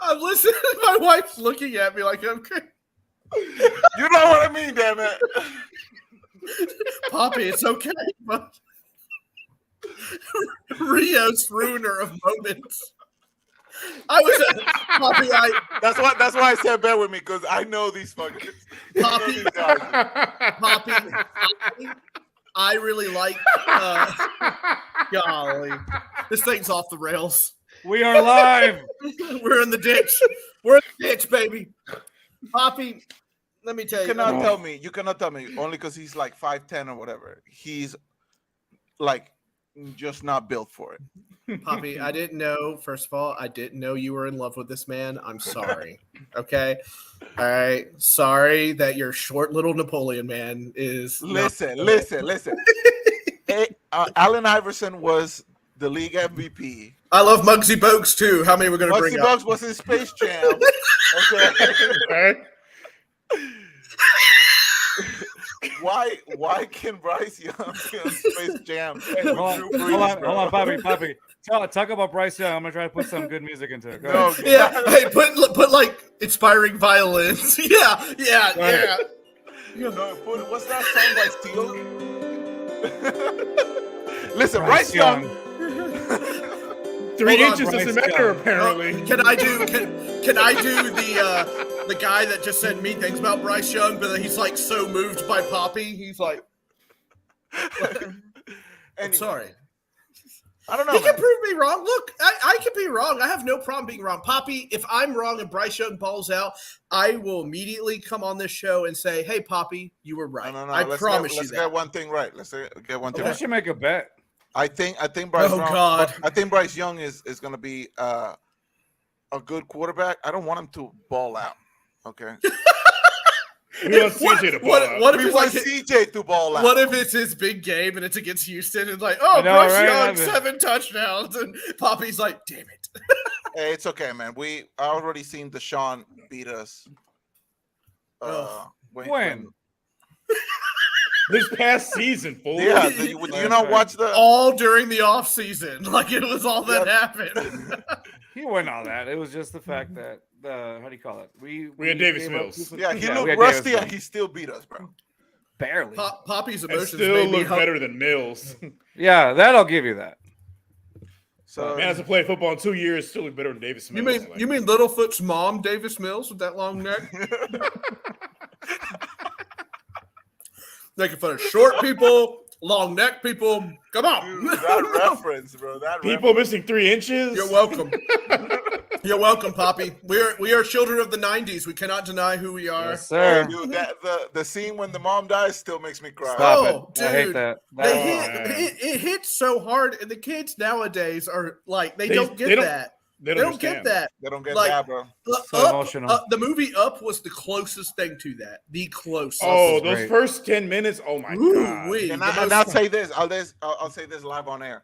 Speaker 3: I'm listening. My wife's looking at me like I'm crazy.
Speaker 2: You know what I mean, damn it.
Speaker 3: Poppy, it's okay. But Rio's ruiner of moments. I was Poppy.
Speaker 2: That's why I said bear with me, because I know these fuckers. I know
Speaker 3: Poppy.
Speaker 2: these guys.
Speaker 3: Poppy. I really like. Golly, this thing's off the rails.
Speaker 1: We are live.
Speaker 3: We're in the ditch. We're in the ditch, baby. Poppy, let me tell
Speaker 2: You
Speaker 3: you.
Speaker 2: cannot tell me only because he's like 5'10" or whatever. He's like just not built for it.
Speaker 3: Poppy, I didn't know. First of all, I didn't know you were in love with this man. I'm sorry. Okay. All right. Sorry that your short little Napoleon man is.
Speaker 2: Listen. Allen Iverson was the league MVP.
Speaker 3: I love Muggsy Bogues too. How many we're going to bring
Speaker 2: Muggsy
Speaker 3: up?
Speaker 2: Bogues was in Space Jam. Okay. Why can Bryce Young be on Space Jam?
Speaker 1: Hold on, Poppy. Talk about Bryce Young. I'm gonna try to put some good music into it. Go ahead.
Speaker 3: Yeah, hey, put like inspiring violins. Yeah.
Speaker 2: No, what's that song by Steel? Listen, Bryce Young.
Speaker 4: 3 inches
Speaker 1: Bryce
Speaker 4: doesn't matter,
Speaker 1: Young.
Speaker 4: apparently.
Speaker 3: Can I do the guy that just said mean things about Bryce Young, but he's like so moved by Poppy, he's like, I'm sorry.
Speaker 2: I don't know.
Speaker 3: He can prove me wrong. Look, I can be wrong. I have no problem being wrong. Poppy, if I'm wrong and Bryce Young balls out, I will immediately come on this show and say, hey, Poppy, you were right.
Speaker 2: No.
Speaker 3: I promise you
Speaker 2: Let's
Speaker 3: that.
Speaker 2: get one thing right. Let's get one thing
Speaker 1: We
Speaker 2: right.
Speaker 1: should make a bet.
Speaker 2: I think Bryce.
Speaker 3: Oh, God.
Speaker 2: I think Bryce Young is going to be a good quarterback. I don't want him to ball out. Okay.
Speaker 4: We want CJ to ball out.
Speaker 3: What if
Speaker 2: We
Speaker 3: it's
Speaker 2: want
Speaker 3: like
Speaker 2: CJ to ball out.
Speaker 3: What if it's his big game and it's against Houston and like, oh,
Speaker 1: I know,
Speaker 3: Bryce
Speaker 1: right?
Speaker 3: Young, 7 touchdowns, and Poppy's like, damn it.
Speaker 2: Hey, it's okay, man. I already seen Deshaun beat us.
Speaker 1: When?
Speaker 4: This past season, fool.
Speaker 2: Yeah, do you not watch the?
Speaker 3: All during the offseason. Like it was all that happened.
Speaker 1: He wasn't all that. It was just the fact that how do you call it? We
Speaker 4: had Davis
Speaker 1: gave up
Speaker 4: Mills.
Speaker 1: people-
Speaker 2: Yeah, he
Speaker 1: we
Speaker 2: looked
Speaker 1: had
Speaker 2: rusty
Speaker 1: Davis
Speaker 2: and he still beat us, bro.
Speaker 1: barely.
Speaker 3: Poppy's
Speaker 4: And
Speaker 3: emotions
Speaker 4: still
Speaker 3: made me
Speaker 4: look better than Mills.
Speaker 1: Yeah, that I'll give you that.
Speaker 2: So
Speaker 4: Man hasn't played football in 2 years, still look better than Davis
Speaker 3: You
Speaker 4: Mills.
Speaker 3: mean Littlefoot's mom, Davis Mills, with that long neck? Making fun of short people, long neck people. Come on.
Speaker 2: dude, that reference, bro. That
Speaker 4: People missing 3 inches?
Speaker 3: You're welcome. You're welcome, Poppy. We are children of the 90s. We cannot deny who we are.
Speaker 1: Yes, sir.
Speaker 2: Dude, the scene when the mom dies still makes me cry.
Speaker 1: Stop
Speaker 3: Oh,
Speaker 1: it. I hate
Speaker 3: dude.
Speaker 1: that.
Speaker 3: It hits so hard, and the kids nowadays are like, they don't get that.
Speaker 4: They
Speaker 3: They don't get that.
Speaker 2: They don't get
Speaker 3: Like,
Speaker 2: that, bro.
Speaker 1: So emotional.
Speaker 3: The movie Up was the closest thing to that. The closest.
Speaker 4: Oh,
Speaker 1: is
Speaker 4: those
Speaker 1: great.
Speaker 4: first 10 minutes. Oh, my God.
Speaker 3: Ooh-wee.
Speaker 2: And
Speaker 3: The
Speaker 2: I'll
Speaker 3: most-
Speaker 2: say this. I'll say this live on air.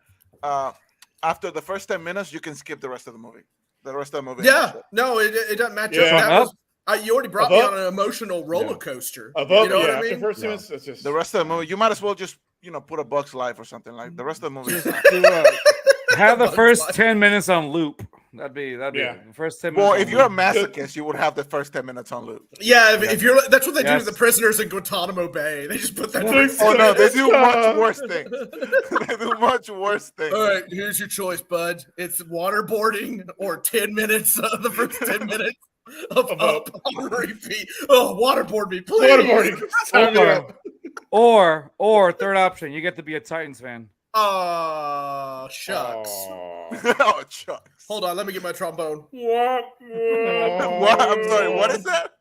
Speaker 2: After the first 10 minutes, you can skip the rest of the movie. The rest of the movie.
Speaker 3: Yeah, no, it doesn't match
Speaker 4: Yeah.
Speaker 3: up. That
Speaker 1: Up?
Speaker 3: was, you already brought
Speaker 4: Up?
Speaker 3: me on an emotional roller coaster.
Speaker 4: Above,
Speaker 3: you know
Speaker 4: yeah,
Speaker 3: what I
Speaker 4: after
Speaker 3: mean?
Speaker 4: first 10 minutes, it's just.
Speaker 2: The rest of the movie, you might as well just put a Buck's Life or something like. The rest of the movie. is fine.
Speaker 1: Have the
Speaker 3: Bugs
Speaker 1: first
Speaker 3: Life.
Speaker 1: 10 minutes on loop. That'd be
Speaker 4: Yeah.
Speaker 1: the first 10 minutes.
Speaker 2: Well,
Speaker 1: on
Speaker 2: if you're a
Speaker 1: loop.
Speaker 2: masochist, you would have the first 10 minutes on loop.
Speaker 3: Yeah, if you're that's what they do
Speaker 1: Yes.
Speaker 3: to the prisoners in Guantanamo Bay. They just put that.
Speaker 2: Oh no, they do much worse things. They do much worse things.
Speaker 3: All right, here's your choice, bud. It's waterboarding or 10 minutes of the first 10 minutes of Up on repeat. Oh, waterboard me, please.
Speaker 4: Waterboarding. Sign me up.
Speaker 1: Or third option, you get to be a Titans fan.
Speaker 3: Oh, shucks.
Speaker 4: Oh.
Speaker 2: Oh, Chucks.
Speaker 3: Hold on, let me get my trombone.
Speaker 2: What? I'm sorry. What is that?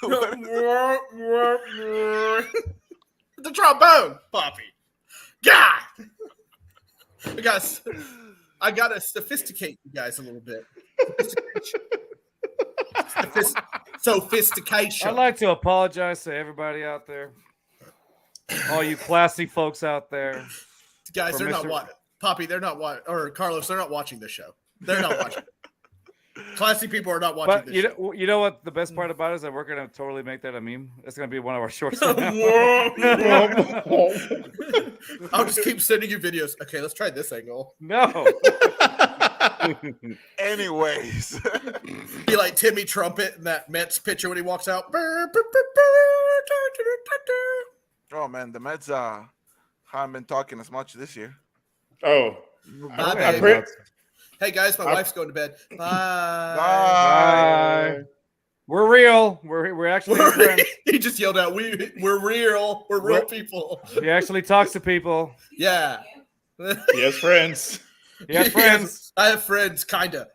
Speaker 2: What is that?
Speaker 3: The trombone, Poppy. God, I gotta sophisticate you guys a little bit. Sophistication.
Speaker 1: I'd like to apologize to everybody out there, all you classy folks out there.
Speaker 3: Guys,
Speaker 1: for
Speaker 3: they're not
Speaker 1: Mr.
Speaker 3: watching. Poppy, they're not watching. Or Carlos, they're not watching this show. They're not watching. Classy people are not watching
Speaker 1: But
Speaker 3: this
Speaker 1: you
Speaker 3: show.
Speaker 1: know what the best part about it is that we're gonna totally make that a meme. It's gonna be one of our shorts.
Speaker 3: I'll just keep sending you videos. Okay, let's try this angle.
Speaker 1: No.
Speaker 2: Anyways,
Speaker 3: Be like Timmy Trumpet in that Mets picture when he walks out.
Speaker 2: oh man, the Mets haven't been talking as much this year.
Speaker 4: Oh.
Speaker 3: Bye,
Speaker 1: Okay.
Speaker 3: babe.
Speaker 4: pray-
Speaker 3: Hey guys, my wife's going to bed. Bye.
Speaker 1: Bye. We're real. We're actually friends.
Speaker 3: He just yelled out, "We're real. We're real people."
Speaker 1: He actually talks to people.
Speaker 3: Yeah.
Speaker 4: He has friends.
Speaker 1: He has friends.
Speaker 3: I have friends, kinda.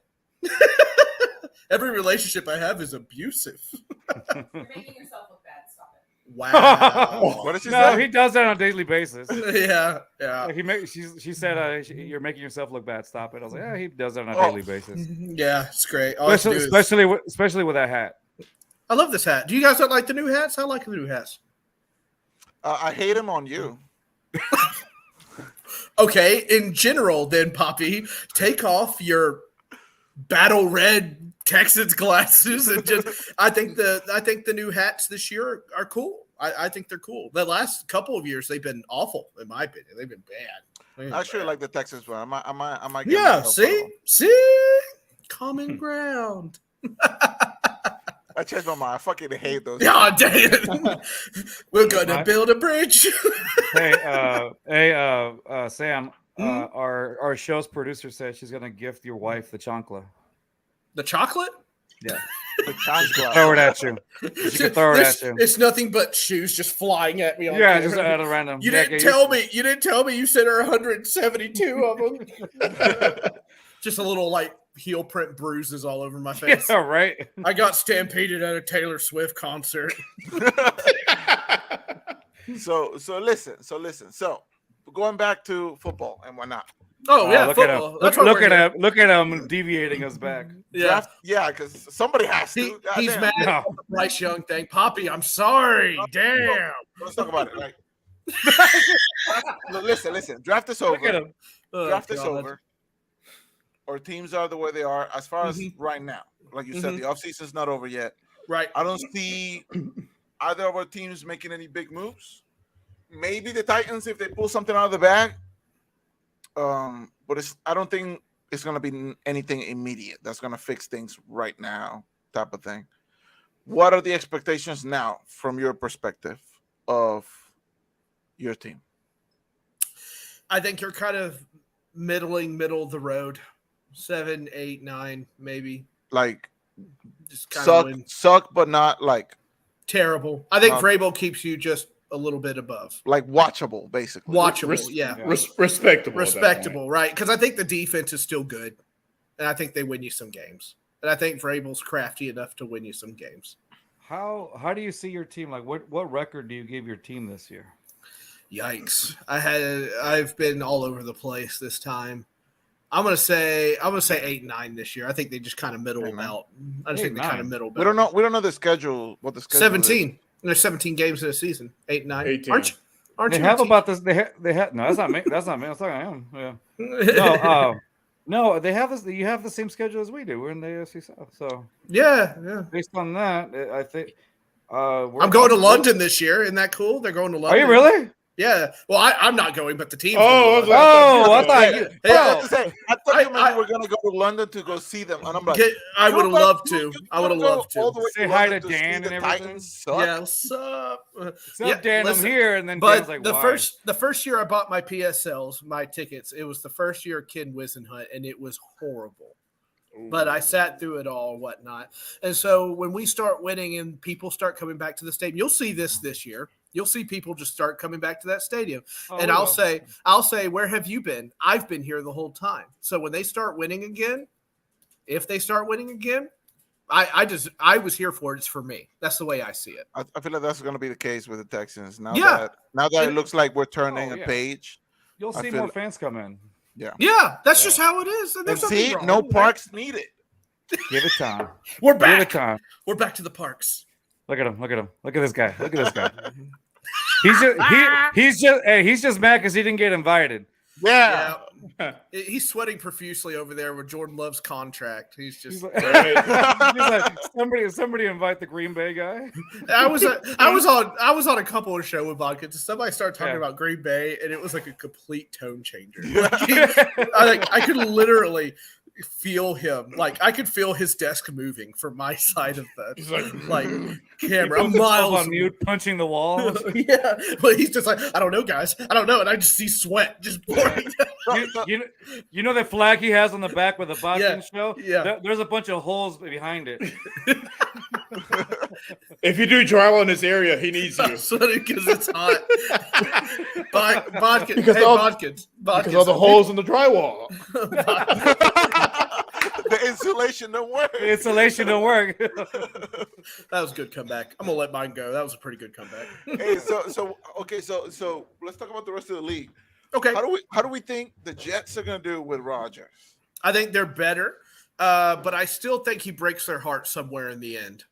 Speaker 3: Every relationship I have is abusive.
Speaker 5: You're making yourself look bad. Stop it.
Speaker 3: Wow.
Speaker 2: What did she
Speaker 1: No,
Speaker 2: say?
Speaker 1: he does that on a daily basis.
Speaker 3: Yeah.
Speaker 1: She said, "You're making yourself look bad. Stop it." I was like, "Yeah, he does that on a
Speaker 2: Oh.
Speaker 1: daily basis,
Speaker 3: Yeah, it's great. All I have to do is-
Speaker 1: especially with that hat."
Speaker 3: I love this hat. Do you guys not like the new hats? I like the new hats.
Speaker 2: I hate him on you.
Speaker 3: Okay, in general, then Poppy, take off your battle red Texans glasses and just. I think the new hats this year are cool. I think they're cool. The last couple of years they've been awful, in my opinion. They've been bad.
Speaker 2: I actually like the Texans one. I might get
Speaker 3: Yeah,
Speaker 2: myself one of them.
Speaker 3: see, common ground.
Speaker 2: I changed my mind. I fucking hate those.
Speaker 3: God dang it. We're gonna build a bridge.
Speaker 1: Hey, Sam. Our show's producer said she's gonna gift your wife the chancla.
Speaker 3: The chocolate?
Speaker 1: Yeah,
Speaker 2: The chocolate.
Speaker 1: throw it at you. She can throw it at you.
Speaker 3: It's nothing but shoes just flying at me. On
Speaker 1: Yeah,
Speaker 3: camera.
Speaker 1: just out of random.
Speaker 3: You
Speaker 1: Yeah,
Speaker 3: didn't tell me. You didn't tell me you said there are 172 of them. Just a little like heel print bruises all over my face.
Speaker 1: Yeah, right.
Speaker 3: I got stampeded at a Taylor Swift concert.
Speaker 2: So listen. So going back to football and whatnot.
Speaker 3: Oh yeah,
Speaker 1: look
Speaker 3: football.
Speaker 1: at him.
Speaker 3: That's
Speaker 1: Look,
Speaker 3: what
Speaker 1: look
Speaker 3: we're
Speaker 1: at
Speaker 3: doing.
Speaker 1: him. Look at him deviating us back.
Speaker 3: Yeah,
Speaker 2: Because somebody has to.
Speaker 3: he's
Speaker 2: Goddamn.
Speaker 3: mad
Speaker 1: No.
Speaker 3: at the Bryce Young thing. Poppy, I'm sorry. Damn.
Speaker 2: Let's talk about it. Like, listen. Draft is
Speaker 1: Look at
Speaker 2: over.
Speaker 1: him.
Speaker 3: Oh,
Speaker 2: Draft is
Speaker 3: God.
Speaker 2: over. Our teams are the way they are as far as right now. Like you said, the offseason's not over yet.
Speaker 3: Right.
Speaker 2: I don't see either of our teams making any big moves. Maybe the Titans if they pull something out of the bag. But I don't think it's going to be anything immediate that's going to fix things right now, type of thing. What are the expectations now from your perspective of your team?
Speaker 3: I think you're kind of middle of the road. 7, 8, 9, maybe.
Speaker 2: Like,
Speaker 3: Just kind of
Speaker 2: suck, but not like
Speaker 3: terrible. I think
Speaker 2: Not-
Speaker 3: Vrabel keeps you just a little bit above.
Speaker 2: watchable, basically.
Speaker 3: Watchable, yeah.
Speaker 4: Respectable. at that
Speaker 3: Respectable, right? Because I think the defense is still good, and I think they win you some games. And I think Vrabel's crafty enough to win you some games.
Speaker 1: How do you see your team? Like, what record do you give your team this year?
Speaker 3: Yikes! I've been all over the place this time. I'm gonna say 8-9 this year. I think they just kind of middle them
Speaker 2: 8-9.
Speaker 3: out. I just think they
Speaker 1: 8-9.
Speaker 3: kind of middle.
Speaker 2: We don't know the schedule. What the schedule?
Speaker 3: 17. There's 17 games in a season. 8, 9.
Speaker 4: 18.
Speaker 3: Aren't
Speaker 1: They
Speaker 3: you?
Speaker 1: have
Speaker 3: a team?
Speaker 1: about this. They have no. That's not me. That's not me. That's not I am. Yeah. No. They have this. You have the same schedule as we do. We're in the AFC South. So
Speaker 3: yeah.
Speaker 1: based on that, I think.
Speaker 3: I'm going to London this year. Isn't that cool? They're going to
Speaker 1: Are
Speaker 3: London.
Speaker 1: you really?
Speaker 3: Yeah. Well, I'm not going, but the team.
Speaker 4: Oh, I
Speaker 1: Oh, I thought you.
Speaker 2: I
Speaker 1: Bro,
Speaker 2: thought you were gonna go to London to go see them, and I'm like,
Speaker 3: I would have
Speaker 2: you
Speaker 3: loved
Speaker 2: you-
Speaker 3: to.
Speaker 2: you
Speaker 3: I would have
Speaker 2: wanna go
Speaker 3: loved
Speaker 2: all
Speaker 3: to.
Speaker 2: the way
Speaker 1: Say hi
Speaker 2: London
Speaker 1: to
Speaker 2: see
Speaker 1: Dan
Speaker 2: the
Speaker 1: and everything.
Speaker 2: Titans suck?
Speaker 3: Yeah, what's up?
Speaker 1: What's
Speaker 3: Yeah,
Speaker 1: up, Dan?
Speaker 3: listen,
Speaker 1: I'm here, and then Dan's
Speaker 3: But
Speaker 1: like,
Speaker 3: the
Speaker 1: why?
Speaker 3: first year I bought my PSLs, my tickets, it was the first year of Ken Wisenhunt, and it was horrible. But I sat through it all, whatnot. And so when we start winning and people start coming back to the stadium, you'll see this year. You'll see people just start coming back to that stadium.
Speaker 1: Oh,
Speaker 3: And
Speaker 1: we
Speaker 3: I'll say, where have you been? I've been here the whole time. So when they start winning again, if they start winning again, I was here for it. It's for me. That's the way I see it.
Speaker 2: I feel like that's gonna be the case with the Texans now.
Speaker 3: Yeah.
Speaker 2: Now that it looks like we're turning
Speaker 1: Oh,
Speaker 2: a
Speaker 1: yeah.
Speaker 2: page.
Speaker 1: You'll
Speaker 2: I
Speaker 1: see
Speaker 2: feel
Speaker 1: more
Speaker 2: like-
Speaker 1: fans come in.
Speaker 3: Yeah, that's just how it is. And
Speaker 2: And
Speaker 3: there's nothing
Speaker 2: see,
Speaker 3: wrong
Speaker 2: no
Speaker 3: with that.
Speaker 2: parks needed.
Speaker 1: Give it time.
Speaker 3: We're
Speaker 1: Give it
Speaker 3: back.
Speaker 1: time.
Speaker 3: We're back to the parks.
Speaker 1: Look at him. Look at him. Look at this guy. Look at this guy. He's just mad because he didn't get invited.
Speaker 2: Yeah.
Speaker 3: He's sweating profusely over there with Jordan Love's contract. He's
Speaker 1: He's
Speaker 3: just.
Speaker 1: like, he's like, somebody invite the Green Bay guy.
Speaker 3: I was on a couple of show with vodka. Somebody started talking
Speaker 1: Yeah.
Speaker 3: about Green Bay, and it was like a complete tone changer. I could literally feel him. Like I could feel his desk moving from my side of
Speaker 4: He's
Speaker 3: the
Speaker 4: like,
Speaker 3: camera. I'm
Speaker 1: Puts himself
Speaker 3: miles
Speaker 1: on mute, punching the wall.
Speaker 3: Yeah, but he's just like, I don't know, guys. I don't know, and I just see sweat just pouring down.
Speaker 1: You know the flag he has on the back with the Boston show?
Speaker 3: Yeah.
Speaker 1: There's a bunch of holes behind it.
Speaker 4: if you do drywall in this area, he needs you.
Speaker 3: I'm sweating because it's hot. Vodka,
Speaker 4: Because
Speaker 3: hey,
Speaker 4: all-
Speaker 3: vodka,
Speaker 4: Because all the holes in the drywall.
Speaker 2: The insulation don't work.
Speaker 1: The insulation don't work.
Speaker 3: That was a good comeback. I'm gonna let mine go. That was a pretty good comeback.
Speaker 2: Hey, so let's talk about the rest of the league.
Speaker 3: Okay,
Speaker 2: How do we think the Jets are gonna do with Rodgers?
Speaker 3: I think they're better, but I still think he breaks their heart somewhere in the end.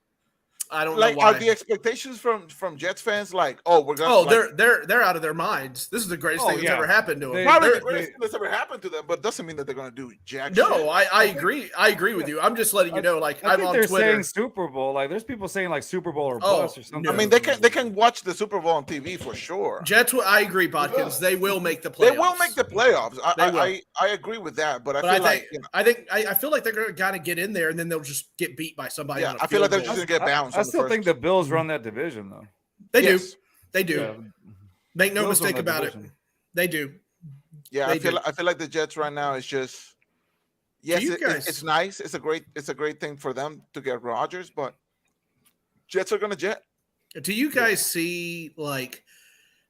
Speaker 3: I don't
Speaker 2: like
Speaker 3: know why.
Speaker 2: are the expectations from Jets fans like, oh, we're gonna?
Speaker 3: Oh,
Speaker 2: like,
Speaker 3: they're out of their minds. This is the greatest
Speaker 1: Oh,
Speaker 3: thing that's
Speaker 1: yeah.
Speaker 3: ever happened to them.
Speaker 1: They-
Speaker 2: probably
Speaker 3: They're-
Speaker 2: the greatest thing that's ever happened to them, but doesn't mean that they're gonna do jack
Speaker 3: no,
Speaker 2: shit.
Speaker 3: I agree. I agree with you. I'm just letting you know. Like
Speaker 1: I
Speaker 3: I'm
Speaker 1: think
Speaker 3: on
Speaker 1: they're
Speaker 3: Twitter.
Speaker 1: saying Super Bowl. Like, there's people saying like Super Bowl or
Speaker 3: Oh,
Speaker 1: bust or something.
Speaker 3: no.
Speaker 2: I mean, they can watch the Super Bowl on TV for sure.
Speaker 3: Jets. I agree, Bodkins. They will make the playoffs.
Speaker 2: They will make the playoffs.
Speaker 3: They will.
Speaker 2: I agree with that, but I
Speaker 3: But
Speaker 2: feel like
Speaker 3: I feel like they're going to kind of get in there, and then they'll just get beat by somebody.
Speaker 2: yeah,
Speaker 3: on a
Speaker 2: I feel like
Speaker 3: field
Speaker 2: they're
Speaker 3: goal.
Speaker 2: just gonna get bounced.
Speaker 1: I
Speaker 2: on the
Speaker 1: still
Speaker 2: first.
Speaker 1: think the Bills run that division though.
Speaker 3: They
Speaker 2: Yes.
Speaker 3: do. They do.
Speaker 1: Yeah.
Speaker 3: Make no
Speaker 1: Bills run
Speaker 3: mistake
Speaker 1: that
Speaker 3: about
Speaker 1: division.
Speaker 3: it. They do.
Speaker 2: Yeah,
Speaker 3: They
Speaker 2: I feel
Speaker 3: do.
Speaker 2: I feel like the Jets right now is just yes,
Speaker 3: you guys-
Speaker 2: it's nice. It's a great thing for them to get Rodgers, but Jets are gonna jet.
Speaker 3: Do you guys see like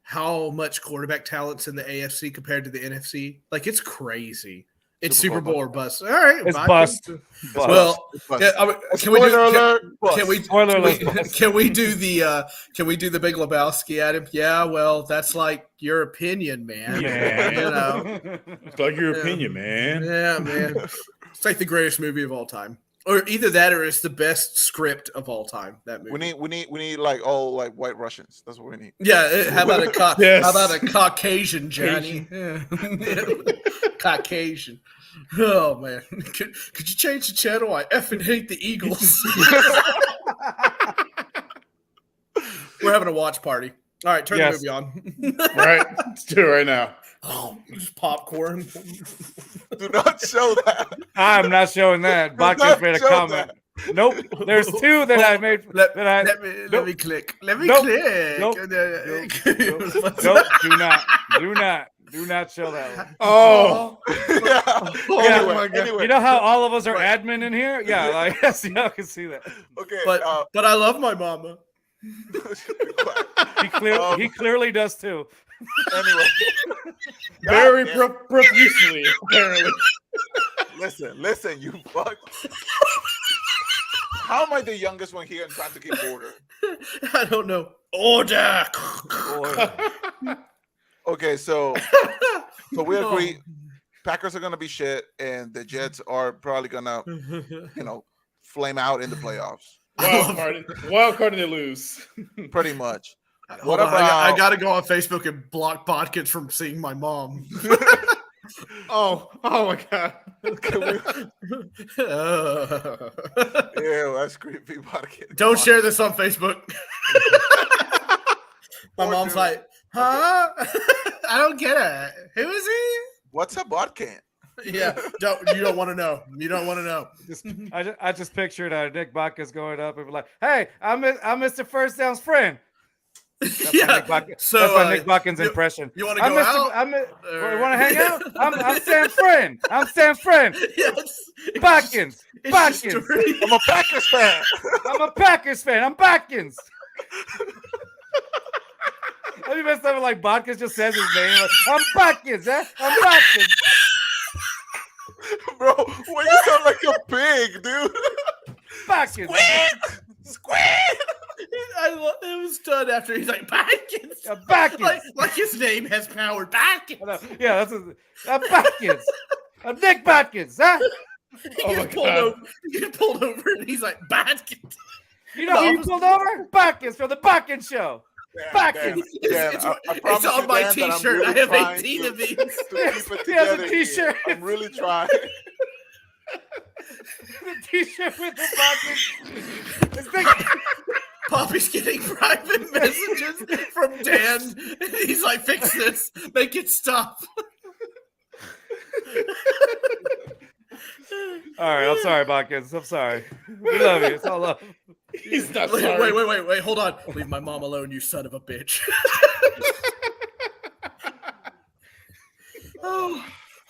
Speaker 3: how much quarterback talent's in the AFC compared to the NFC? Like it's crazy. It's
Speaker 2: Super
Speaker 3: Super
Speaker 2: Bowl
Speaker 3: Bowl or bust. All right,
Speaker 1: It's
Speaker 3: Bodkins.
Speaker 1: bust. Bust.
Speaker 3: Well,
Speaker 2: But
Speaker 3: yeah, I mean, can we
Speaker 2: spoiler
Speaker 3: do?
Speaker 2: alert,
Speaker 3: Can we?
Speaker 1: Spoiler
Speaker 3: Can we,
Speaker 1: alert, bust.
Speaker 3: can we do the? Can we do the Big Lebowski at him? Yeah. Well, that's like your opinion, man.
Speaker 4: Yeah.
Speaker 3: You know.
Speaker 4: It's like your
Speaker 3: Yeah.
Speaker 4: opinion, man.
Speaker 3: Yeah, man. It's like the greatest movie of all time, or either that, or it's the best script of all time. That movie.
Speaker 2: we need like all like white Russians. That's what we need.
Speaker 3: Yeah. How about a
Speaker 4: Yes.
Speaker 3: How about a Caucasian Johnny? Yeah. Caucasian. Oh man, could you change the channel? I effing hate the Eagles. We're having a watch party. All right, turn
Speaker 1: Yes.
Speaker 3: the movie on.
Speaker 4: All right, let's do it right now.
Speaker 3: Oh, just popcorn.
Speaker 2: Do not show that.
Speaker 1: I'm not showing that.
Speaker 2: Do not
Speaker 1: Buckets made a
Speaker 2: show
Speaker 1: comment. Nope. There's two that I made.
Speaker 3: Let
Speaker 1: Nope.
Speaker 3: me click. Let me
Speaker 1: Nope.
Speaker 3: click.
Speaker 1: Nope.
Speaker 3: Nope.
Speaker 1: Do not show that one.
Speaker 4: Oh,
Speaker 2: Yeah.
Speaker 3: Oh
Speaker 2: Anyway,
Speaker 3: my God.
Speaker 2: anyway.
Speaker 1: You know how all of us are
Speaker 2: Right.
Speaker 1: admin in here? Yeah, like yes, y'all can see that.
Speaker 2: Okay.
Speaker 3: But I love my mama.
Speaker 1: He clearly does too.
Speaker 2: anyway.
Speaker 4: very
Speaker 2: God damn.
Speaker 4: profusely, apparently.
Speaker 2: Listen, you fuck. How am I the youngest one here and trying to keep order?
Speaker 3: I don't know. Order.
Speaker 2: Okay, so we
Speaker 3: Oh.
Speaker 2: agree. Packers are gonna be shit, and the Jets are probably gonna, flame out in the playoffs.
Speaker 4: Wild card and they lose.
Speaker 2: Pretty much.
Speaker 3: Hold on, I got to go on Facebook and block Bodkins from seeing my mom.
Speaker 4: Oh my God.
Speaker 2: Ew, that's creepy. Podcast.
Speaker 3: Don't share this on Facebook. My
Speaker 2: Poor
Speaker 3: mom's
Speaker 2: dude.
Speaker 3: like, huh? I don't get it. Who is
Speaker 2: What's a botcan?
Speaker 3: he? Yeah, you don't want to know. You don't want to know.
Speaker 1: I just pictured Nick Buckets going up and be like, "Hey, I'm Mr. First Down's friend." That's
Speaker 3: Yeah.
Speaker 1: my Nick Buckets,
Speaker 3: So,
Speaker 1: that's my Nick Buckets
Speaker 3: you-
Speaker 1: impression.
Speaker 3: You want to
Speaker 1: I'm
Speaker 3: go
Speaker 1: Mr.
Speaker 3: out?
Speaker 1: I'm want to hang out? I'm Sam's friend. I'm Sam's friend.
Speaker 3: Yes.
Speaker 1: Buckins.
Speaker 3: It's just
Speaker 1: Buckins.
Speaker 3: a-
Speaker 2: I'm a Packers fan.
Speaker 1: I'm a Packers fan. I'm Buckins. Have you messed up with, like Buckins just says his name? Like, I'm Buckins, eh? I'm Buckins.
Speaker 2: Bro, why you sound like a pig, dude?
Speaker 1: Buckins.
Speaker 2: Squid!
Speaker 3: It was done after he's like, Bodkins.
Speaker 1: Buckins.
Speaker 3: Like his name has power. Bodkins.
Speaker 1: Yeah, I'm Buckins. I'm Nick Buckins, huh?
Speaker 3: He gets pulled over and he's like, Bodkins.
Speaker 1: You know who you pulled over? Buckins from the Buckins show. Buckins.
Speaker 3: It's on my t-shirt. I have 18 of these.
Speaker 2: To keep it
Speaker 1: He has a
Speaker 2: together
Speaker 1: t-shirt.
Speaker 2: here. I'm really trying.
Speaker 1: The t-shirt with the Buckins. This thing-
Speaker 3: Poppy's getting private messages from Dan. He's like, fix this. Make it stop.
Speaker 1: All right, I'm sorry, Buckins. I'm sorry. We love you. It's all love.
Speaker 4: He's not sorry.
Speaker 3: Wait. Hold on. Leave my mom alone, you son of a bitch.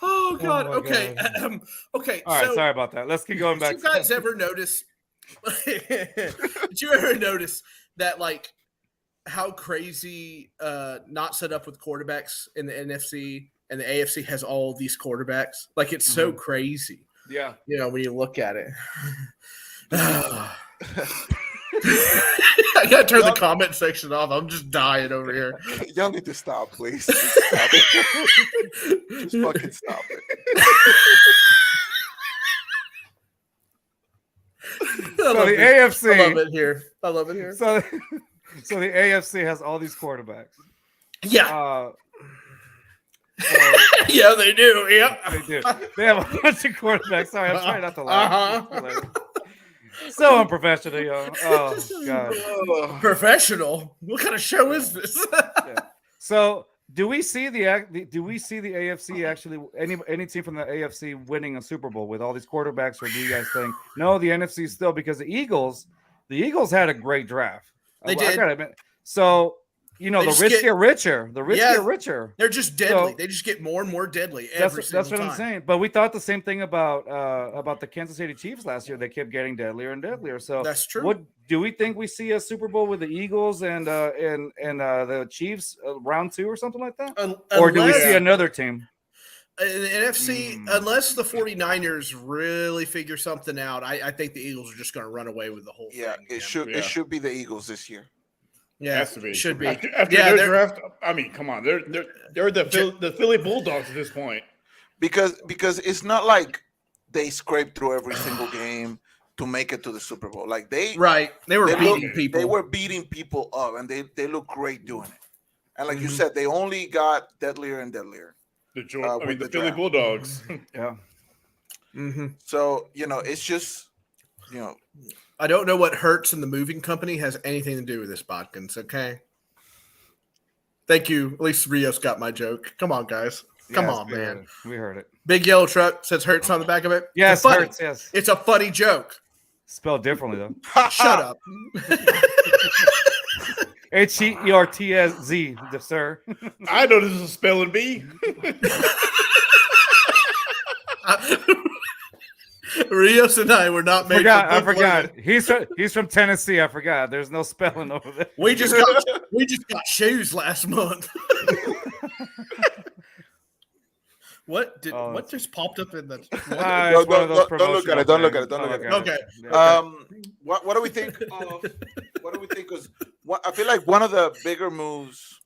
Speaker 3: Oh God.
Speaker 1: my
Speaker 3: Okay.
Speaker 1: God.
Speaker 3: Okay.
Speaker 1: All right,
Speaker 3: so
Speaker 1: sorry about that. Let's keep going back.
Speaker 3: did you guys ever notice? Did you ever notice that, like, how crazy not set up with quarterbacks in the NFC and the AFC has all these quarterbacks? Like, it's so crazy.
Speaker 1: Yeah.
Speaker 3: You know, when you look at it. I gotta turn the comment section off. I'm just dying over here.
Speaker 2: Y'all need to stop, please. Stop it. Just fucking stop it.
Speaker 1: So the
Speaker 3: I love
Speaker 1: AFC.
Speaker 3: it here. I love it here.
Speaker 1: So the AFC has all these quarterbacks.
Speaker 3: Yeah,
Speaker 1: So
Speaker 3: yeah, they do. Yeah,
Speaker 1: they do. They have a bunch of quarterbacks. Sorry, I'm trying not to laugh.
Speaker 3: Uh-huh.
Speaker 1: So unprofessional, yo. Oh god.
Speaker 3: Professional. What kind of show is this?
Speaker 1: So do we see the AFC actually any team from the AFC winning a Super Bowl with all these quarterbacks, or do you guys think no, the NFC still, because the Eagles had a great draft.
Speaker 3: They
Speaker 1: I
Speaker 3: did.
Speaker 1: gotta admit. So the rich get richer. The rich get richer.
Speaker 3: They're just deadly.
Speaker 1: So,
Speaker 3: they just get more and more deadly
Speaker 1: that's
Speaker 3: every single
Speaker 1: what
Speaker 3: time.
Speaker 1: I'm saying. But we thought the same thing about the Kansas City Chiefs last year. They kept getting deadlier and deadlier. So
Speaker 3: That's true.
Speaker 1: What do we think we see a Super Bowl with the Eagles and the Chiefs round 2 or something like that? Or do we
Speaker 3: Unless-
Speaker 1: see another team?
Speaker 3: In the NFC, unless the 49ers really figure something out, I think the Eagles are just going to run away with the whole
Speaker 2: Yeah,
Speaker 3: thing.
Speaker 2: it should be the Eagles this year.
Speaker 3: Yeah,
Speaker 4: Has to be.
Speaker 3: it should be.
Speaker 4: After
Speaker 3: Yeah,
Speaker 4: their draft, I mean, come on, they're the Philly Bulldogs at this point.
Speaker 2: Because it's not like they scraped through every single game to make it to the Super Bowl. Like they
Speaker 3: were
Speaker 2: they
Speaker 3: beating
Speaker 2: look-
Speaker 3: people.
Speaker 2: They were beating people up, and they look great doing it. And like you said, they only got deadlier and deadlier.
Speaker 4: The
Speaker 2: with
Speaker 4: the
Speaker 2: the
Speaker 4: Philly
Speaker 2: draft.
Speaker 4: Bulldogs.
Speaker 1: Yeah.
Speaker 2: So it's just
Speaker 3: I don't know what Hertz and the moving company has anything to do with this, Bodkins. Okay. Thank you. At least Rios got my joke. Come on, guys. Come
Speaker 1: Yes,
Speaker 3: on, man.
Speaker 1: We heard it.
Speaker 3: Big yellow truck says Hertz on the back of it.
Speaker 1: Yes,
Speaker 3: It's funny.
Speaker 1: Hurts, yes.
Speaker 3: It's a funny joke.
Speaker 1: Spelled differently though.
Speaker 3: Shut up.
Speaker 1: HERTZ, sir.
Speaker 4: I know this is a spelling bee.
Speaker 3: Rios and I were not made.
Speaker 1: I
Speaker 3: for good
Speaker 1: forgot.
Speaker 3: learning.
Speaker 1: He's from Tennessee. I forgot. There's no spelling over there.
Speaker 3: We just got shoes last month. What just popped up in the?
Speaker 1: It's one of those
Speaker 2: don't look at it. Don't look at it. Don't look at it.
Speaker 3: Okay.
Speaker 2: What do we think of? What do we think? Because I feel like one of the bigger moves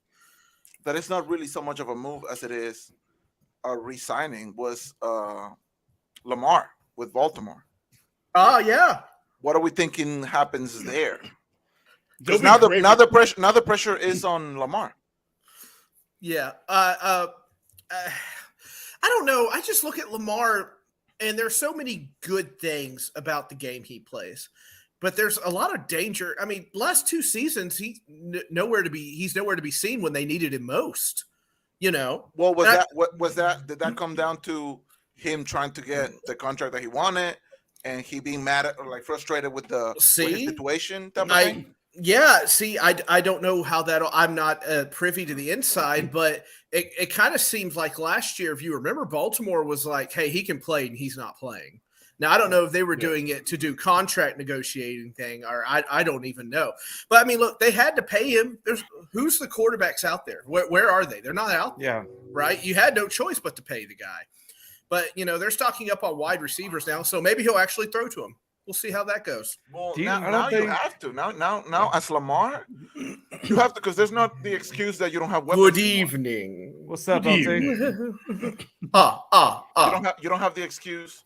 Speaker 2: that is not really so much of a move as it is re-signing was Lamar with Baltimore.
Speaker 3: Oh yeah.
Speaker 2: What are we thinking happens there?
Speaker 4: They'll
Speaker 2: Because
Speaker 4: be
Speaker 2: now
Speaker 4: great.
Speaker 2: the pressure is on Lamar.
Speaker 3: Yeah. I don't know. I just look at Lamar, and there's so many good things about the game he plays, but there's a lot of danger. I mean, last 2 seasons, he's nowhere to be seen when they needed him most.
Speaker 2: Well, did that come down to him trying to get the contract that he wanted, and he being mad at or like frustrated with his situation? Type of thing?
Speaker 3: Yeah, see, I don't know how that. I'm not privy to the inside, but it kind of seems like last year, if you remember, Baltimore was like, "Hey, he can play, and he's not playing." Now, I don't know if they were doing it to do contract negotiating thing, or I don't even know. But I mean, look, they had to pay him. Who's the quarterbacks out there? Where are they? They're not out there, right? You had no choice but to pay the guy. But they're stocking up on wide receivers now, so maybe he'll actually throw to him. We'll see how that goes.
Speaker 2: Well,
Speaker 1: You
Speaker 2: now you have to. Now as Lamar, you have to, because there's not the excuse that you don't have weapons.
Speaker 3: Good evening.
Speaker 1: What's up, LT?
Speaker 2: You don't have the excuse.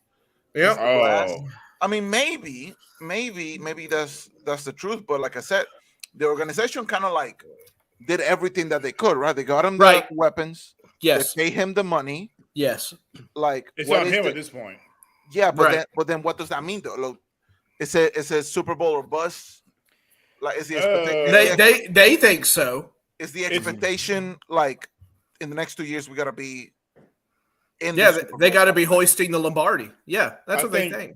Speaker 3: Yep.
Speaker 4: Oh,
Speaker 2: I mean, maybe that's the truth. But like I said, the organization kind of like did everything that they could. Right? They got him the weapons.
Speaker 3: Yes.
Speaker 2: They pay him the money.
Speaker 3: Yes.
Speaker 2: Like
Speaker 4: it's
Speaker 2: what
Speaker 4: on
Speaker 2: is
Speaker 4: him
Speaker 2: the-
Speaker 4: at this point.
Speaker 2: Yeah, but
Speaker 3: Right.
Speaker 2: then what does that mean though? Look, it says Super Bowl or bust. Like is the expectation?
Speaker 3: They think so.
Speaker 2: Is the expectation like in the next 2 years we gotta be in?
Speaker 3: Yeah,
Speaker 2: the Super
Speaker 3: they
Speaker 2: Bowl?
Speaker 3: got to be hoisting the Lombardi. Yeah, that's
Speaker 4: I
Speaker 3: what they
Speaker 4: think-
Speaker 3: think.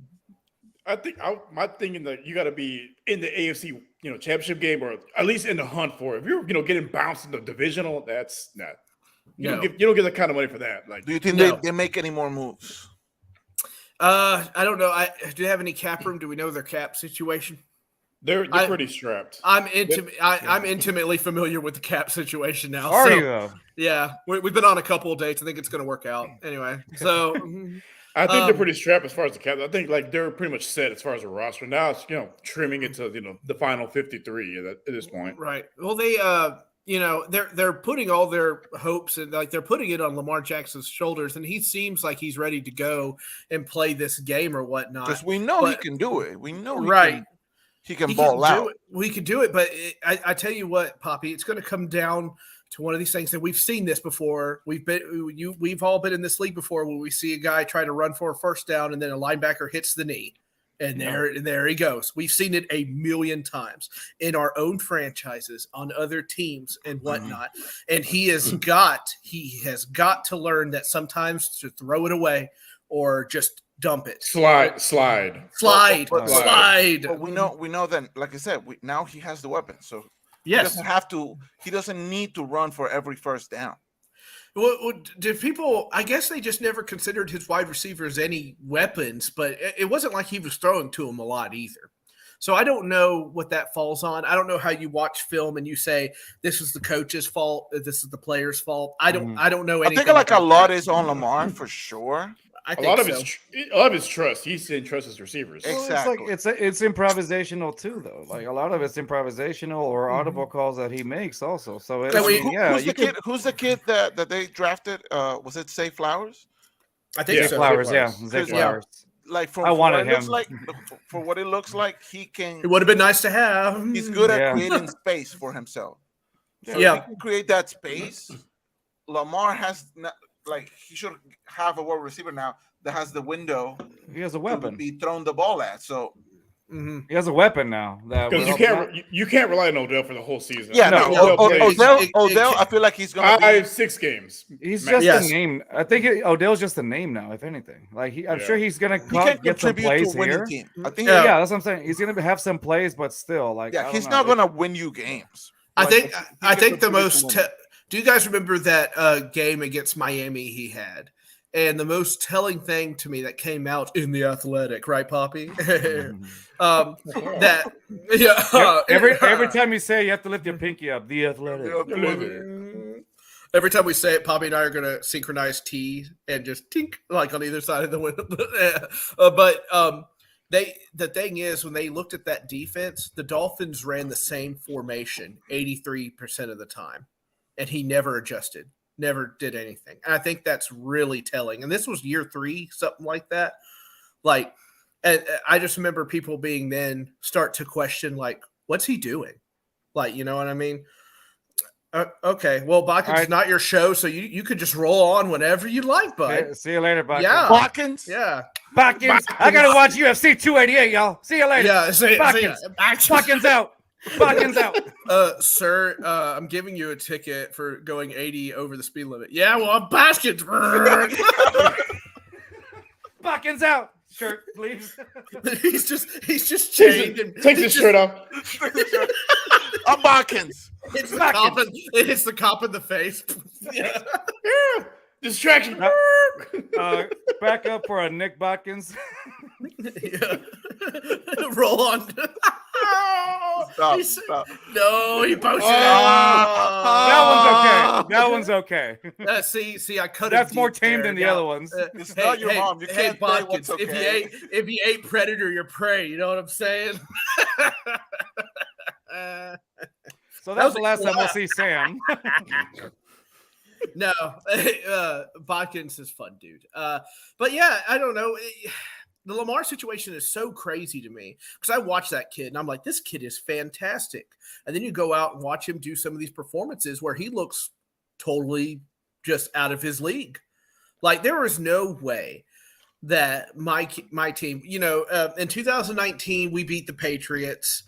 Speaker 4: I think my thinking that you got to be in the AFC, championship game, or at least in the hunt for it. If you're, getting bounced in the divisional, that's not. You
Speaker 3: No.
Speaker 4: don't get the kind of money for that. Like,
Speaker 2: Do you think
Speaker 3: No.
Speaker 2: they make any more moves?
Speaker 3: I don't know. Do they have any cap room? Do we know their cap situation?
Speaker 4: they're
Speaker 3: I-
Speaker 4: pretty strapped.
Speaker 3: I'm intimately familiar with the cap situation now.
Speaker 1: Are
Speaker 3: so,
Speaker 1: you though?
Speaker 3: Yeah, we've been on a couple of dates. I think it's going to work out anyway. So
Speaker 4: I think they're pretty strapped as far as the cap. I think like they're pretty much set as far as the roster. Now it's trimming it to the final 53 at this point.
Speaker 3: right. Well, they're putting all their hopes and like they're putting it on Lamar Jackson's shoulders, and he seems like he's ready to go and play this game or whatnot.
Speaker 2: Because we know he
Speaker 3: But-
Speaker 2: can do it. We know
Speaker 3: Right.
Speaker 2: he can ball out.
Speaker 3: We could do it, but I tell you what, Poppy, it's going to come down to one of these things that we've seen this before. We've all been in this league before where we see a guy try to run for a first down and then a linebacker hits the knee. And there he goes. We've seen it a million times in our own franchises, on other teams and whatnot. And he has got to learn that sometimes to throw it away or just dump it.
Speaker 4: Slide.
Speaker 2: But we know that, like I said, now he has the weapon. So
Speaker 3: Yes.
Speaker 2: he doesn't need to run for every first down.
Speaker 3: Well, did people? I guess they just never considered his wide receivers any weapons, but it wasn't like he was throwing to them a lot either. So I don't know what that falls on. I don't know how you watch film and you say this is the coach's fault, this is the player's fault. I don't know
Speaker 2: I
Speaker 3: anything.
Speaker 2: think like a
Speaker 3: about
Speaker 2: lot
Speaker 3: that.
Speaker 2: is on Lamar for sure.
Speaker 3: I
Speaker 4: A
Speaker 3: think
Speaker 4: lot of
Speaker 3: so.
Speaker 4: his trust. He didn't trust his receivers.
Speaker 2: Exactly.
Speaker 1: It's improvisational too, though. Like a lot of it's improvisational or audible calls that he makes also. So it's,
Speaker 2: Who's the kid that they drafted? Was it Say Flowers?
Speaker 3: I think
Speaker 4: Yeah.
Speaker 3: so.
Speaker 1: Flowers,
Speaker 4: Zay
Speaker 1: yeah,
Speaker 4: Flowers.
Speaker 1: Zay
Speaker 3: Yeah.
Speaker 1: Flowers.
Speaker 2: Like
Speaker 1: I wanted him.
Speaker 2: For what it looks like, he can.
Speaker 3: It would have been nice to have.
Speaker 2: He's good at
Speaker 1: Yeah.
Speaker 2: creating space for himself. So
Speaker 3: Yeah.
Speaker 2: if he can create that space, Lamar has he should have a wide receiver now that has the window
Speaker 1: He has a
Speaker 2: to
Speaker 1: weapon.
Speaker 2: be thrown the ball at. So
Speaker 3: Mhm.
Speaker 1: He has a weapon now. That
Speaker 4: Because you can't rely on Odell for the whole season.
Speaker 2: yeah,
Speaker 1: No,
Speaker 2: Odell. I feel like he's gonna be.
Speaker 4: 6 games.
Speaker 1: He's
Speaker 4: Max.
Speaker 1: just
Speaker 3: Yes.
Speaker 1: a name. I think Odell's just a name now. If anything, like I'm
Speaker 4: Yeah.
Speaker 1: sure he's gonna
Speaker 2: He can
Speaker 1: get some
Speaker 2: contribute to
Speaker 1: plays
Speaker 2: a winning
Speaker 1: here.
Speaker 2: team. I think.
Speaker 3: Yeah.
Speaker 1: Yeah, that's what I'm saying. He's gonna have some plays, but still, like
Speaker 2: Yeah,
Speaker 1: I
Speaker 2: he's
Speaker 1: don't
Speaker 2: not
Speaker 1: know.
Speaker 2: gonna win you games.
Speaker 3: I
Speaker 2: Like,
Speaker 3: think
Speaker 2: he can
Speaker 3: the
Speaker 2: contribute to
Speaker 3: most.
Speaker 2: winning.
Speaker 3: Do you guys remember that game against Miami he had? And the most telling thing to me that came out in the Athletic, right, Poppy? That
Speaker 1: Every time you say it, you have to lift your pinky up. The Athletic.
Speaker 3: Every time we say it, Poppy and I are going to synchronize T and just tink like on either side of the window. The thing is, when they looked at that defense, the Dolphins ran the same formation 83% of the time, and he never adjusted, never did anything. And I think that's really telling. And this was year 3, something like that. Like, and I just remember people being then start to question, like, what's he doing? Like, you know what I mean? Okay, well, Bachman's
Speaker 1: All right.
Speaker 3: not your show, so you could just roll on whenever you like, bud.
Speaker 1: Yeah, see you later, Buckins.
Speaker 3: Yeah.
Speaker 2: Watkins.
Speaker 3: Yeah.
Speaker 1: Buckins. I gotta watch UFC 288, y'all. See you later.
Speaker 3: Yeah.
Speaker 1: Buckins. Buckins out. Buckins out.
Speaker 3: Sir, I'm giving you a ticket for going 80 over the speed limit. Yeah, well, I'm Baskins.
Speaker 1: Buckins out. Shirt, please.
Speaker 3: he's just chained. and
Speaker 4: Takes
Speaker 3: he's
Speaker 4: his shirt off.
Speaker 2: I'm Watkins.
Speaker 3: Hits the cop it hits the cop in the face. Yeah.
Speaker 4: Distraction.
Speaker 1: Back up for a Nick Buckins.
Speaker 3: Yeah. Roll on.
Speaker 2: Stop,
Speaker 3: He's-
Speaker 2: stop.
Speaker 3: No, he posted
Speaker 1: That one's okay.
Speaker 3: See, I cut.
Speaker 1: That's more tame than the other ones.
Speaker 2: It's not your mom. You can't say
Speaker 3: Watkins,
Speaker 2: what's
Speaker 3: if
Speaker 2: okay.
Speaker 3: you ate predator, you're prey. You know what I'm saying?
Speaker 1: So
Speaker 3: That
Speaker 1: that's
Speaker 3: was
Speaker 1: the
Speaker 3: a
Speaker 1: last time we'll
Speaker 3: clap.
Speaker 1: see Sam.
Speaker 3: No, Watkins is fun, dude. But yeah, I don't know. The Lamar situation is so crazy to me because I watch that kid and I'm like, this kid is fantastic. And then you go out and watch him do some of these performances where he looks totally just out of his league. Like there is no way that my team, in 2019 we beat the Patriots.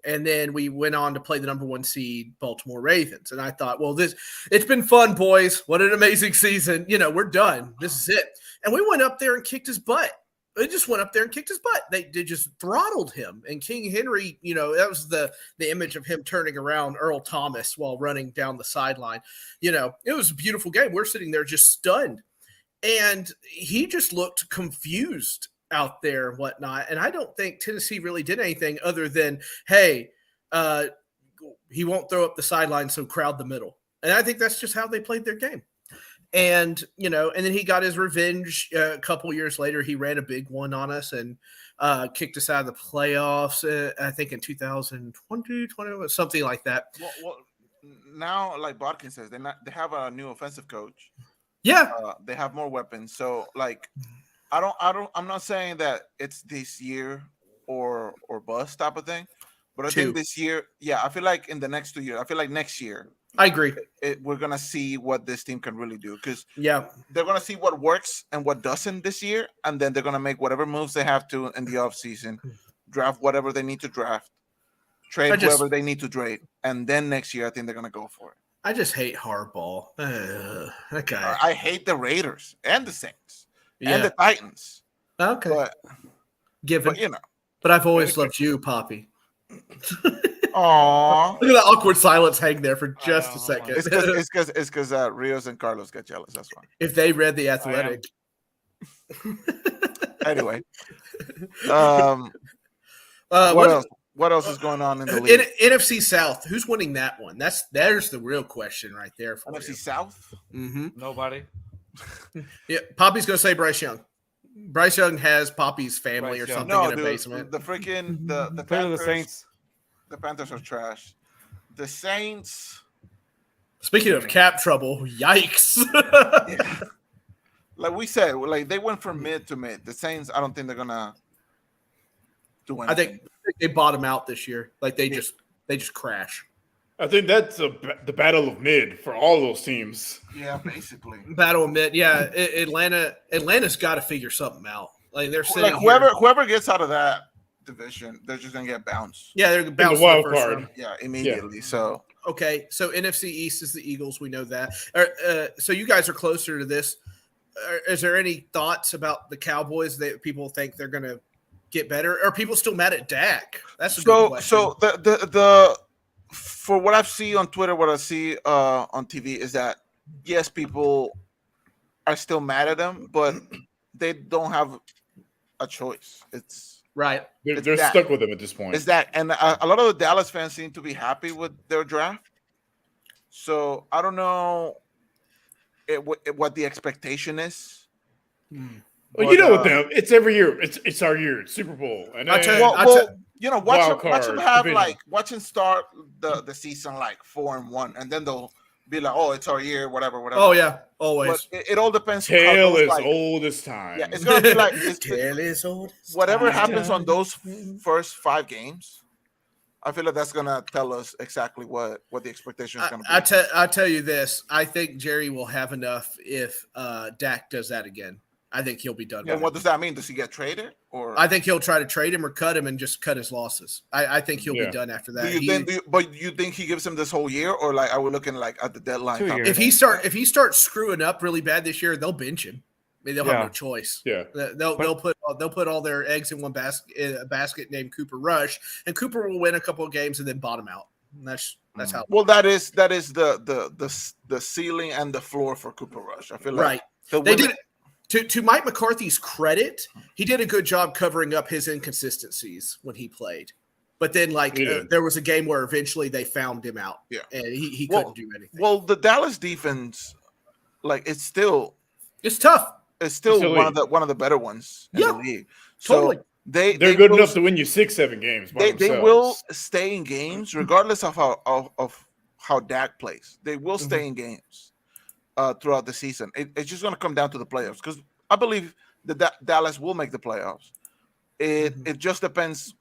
Speaker 3: And then we went on to play the number 1 seed Baltimore Ravens. And I thought, well, it's been fun, boys. What an amazing season. We're done. This is it. And we went up there and kicked his butt. They just went up there and kicked his butt. They just throttled him. And King Henry, that was the image of him turning around Earl Thomas while running down the sideline. It was a beautiful game. We're sitting there just stunned. And he just looked confused out there and whatnot. And I don't think Tennessee really did anything other than, hey, he won't throw up the sideline, so crowd the middle. And I think that's just how they played their game. And, and then he got his revenge a couple years later. He ran a big one on us and kicked us out of the playoffs, I think in 2020, something like that.
Speaker 2: now, like Bodkin says, they have a new offensive coach.
Speaker 3: Yeah,
Speaker 2: They have more weapons. So like, I'm not saying that it's this year or bust type of thing, but I think
Speaker 3: two.
Speaker 2: this year, yeah, I feel like in the next 2 years, I feel like next year
Speaker 3: I agree.
Speaker 2: we're gonna see what this team can really do because
Speaker 3: Yeah,
Speaker 2: they're gonna see what works and what doesn't this year, and then they're gonna make whatever moves they have to in the offseason, draft whatever they need to draft,
Speaker 3: I
Speaker 2: trade
Speaker 3: just
Speaker 2: whoever they need to trade, and then next year I think they're gonna go for it.
Speaker 3: I just hate Hardball. That guy.
Speaker 2: I hate the Raiders and the Saints and
Speaker 3: Yeah.
Speaker 2: the Titans,
Speaker 3: Okay.
Speaker 2: but
Speaker 3: Given.
Speaker 2: you know,
Speaker 3: But I've always loved you, Poppy.
Speaker 2: aw.
Speaker 3: Look at that awkward silence hang there for just a
Speaker 1: know,
Speaker 3: second.
Speaker 2: It's because Rios and Carlos get jealous. That's why.
Speaker 3: If they read The Athletic.
Speaker 2: Anyway,
Speaker 3: What
Speaker 2: what else? What else is going on in the league?
Speaker 3: NFC South, who's winning that one? There's the real question right there for
Speaker 2: NFC
Speaker 3: you.
Speaker 2: South.
Speaker 3: Mm-hmm.
Speaker 1: Nobody.
Speaker 3: Yeah, Poppy's gonna say Bryce Young. Bryce Young has Poppy's family
Speaker 1: Bryce
Speaker 3: or
Speaker 1: Young.
Speaker 3: something
Speaker 2: No,
Speaker 3: in a
Speaker 2: dude.
Speaker 3: basement.
Speaker 2: The freaking the
Speaker 1: Clearly
Speaker 2: Panthers.
Speaker 1: the Saints.
Speaker 2: The Panthers are trash. The Saints.
Speaker 3: Speaking of cap trouble, yikes!
Speaker 2: Yeah. Like we said, like they went from mid to mid. The Saints, I don't think they're gonna do anything.
Speaker 3: I think they bottom out this year. Like they just crash.
Speaker 4: I think that's the battle of mid for all those teams.
Speaker 2: Yeah, basically.
Speaker 3: Battle of mid, yeah. Atlanta's got to figure something out. Like they're sitting
Speaker 2: Like
Speaker 3: here-
Speaker 2: whoever gets out of that division, they're just gonna get bounced.
Speaker 3: Yeah, they're bouncing
Speaker 4: wild
Speaker 3: the first
Speaker 4: card.
Speaker 3: round.
Speaker 2: Yeah, immediately. So
Speaker 3: Okay, so NFC East is the Eagles. We know that. So you guys are closer to this. Is there any thoughts about the Cowboys that people think they're going to get better? Are people still mad at Dak? That's a good question.
Speaker 2: so the for what I've seen on Twitter, what I see on TV is that yes, people are still mad at them, but they don't have a choice. It's
Speaker 3: right.
Speaker 4: They're
Speaker 2: It's that.
Speaker 4: stuck with him at this point.
Speaker 2: It's that, and a lot of the Dallas fans seem to be happy with their draft. So I don't know what the expectation is.
Speaker 4: Well, you know what, them? It's every year. It's our year. It's Super Bowl, and
Speaker 3: I'll tell
Speaker 4: then,
Speaker 3: you-
Speaker 2: Well, you know,
Speaker 4: Wild
Speaker 2: watch them
Speaker 4: card
Speaker 2: have
Speaker 4: division.
Speaker 2: watch them start the season like 4-1, and then they'll be like, oh, it's our year, whatever.
Speaker 3: Oh yeah,
Speaker 2: But
Speaker 3: always.
Speaker 2: it all depends. how
Speaker 4: tale
Speaker 2: those,
Speaker 4: is
Speaker 2: like-
Speaker 4: old as time.
Speaker 2: Yeah, it's gonna be like
Speaker 3: Tale is old.
Speaker 2: whatever happens on those first 5 games. I feel like that's gonna tell us exactly what the expectation is gonna be.
Speaker 3: I tell you this. I think Jerry will have enough if Dak does that again. I think he'll be done.
Speaker 2: And
Speaker 3: with
Speaker 2: what
Speaker 3: it.
Speaker 2: does that mean? Does he get traded or?
Speaker 3: I think he'll try to trade him or cut him and just cut his losses. I think he'll
Speaker 4: Yeah.
Speaker 3: be done after that.
Speaker 2: Do you think? But you think he gives him this whole year, or like are we looking like at the deadline?
Speaker 1: 2 years.
Speaker 3: if he starts screwing up really bad this year, they'll bench him. I mean, they'll have
Speaker 1: Yeah.
Speaker 3: no choice.
Speaker 4: Yeah.
Speaker 3: They'll put all their eggs in one basket named Cooper Rush, and Cooper will win a couple of games and then bottom out. And that's how.
Speaker 2: Well, that is the ceiling and the floor for Cooper Rush. I feel like
Speaker 3: Right.
Speaker 2: he'll
Speaker 3: They
Speaker 2: win
Speaker 3: did to Mike McCarthy's credit, he did a good job covering up his inconsistencies when he played. But then,
Speaker 4: He did.
Speaker 3: there was a game where eventually they found him out,
Speaker 2: Yeah.
Speaker 3: and he
Speaker 2: Well-
Speaker 3: couldn't do anything.
Speaker 2: Well, the Dallas defense, like it's still
Speaker 3: It's tough.
Speaker 4: It's
Speaker 2: one
Speaker 4: elite.
Speaker 2: of the better ones in
Speaker 3: Yeah,
Speaker 2: the league. So
Speaker 3: totally.
Speaker 2: they're
Speaker 4: They're good enough to win you 6-7 games. By
Speaker 2: They
Speaker 4: themselves.
Speaker 2: will stay in games regardless of how Dak plays. They will stay in games throughout the season. It's just going to come down to the playoffs because I believe that Dallas will make the playoffs. It just depends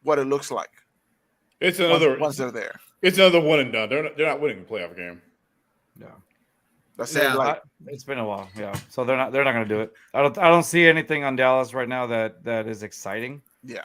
Speaker 2: what it looks like
Speaker 4: It's another.
Speaker 2: once they're there.
Speaker 4: It's another one and done. They're not winning a playoff game.
Speaker 1: Yeah.
Speaker 2: That's
Speaker 3: Yeah.
Speaker 2: it. Like
Speaker 1: It's been a while, yeah. So they're not going to do it. I don't see anything on Dallas right now that is exciting.
Speaker 2: Yeah.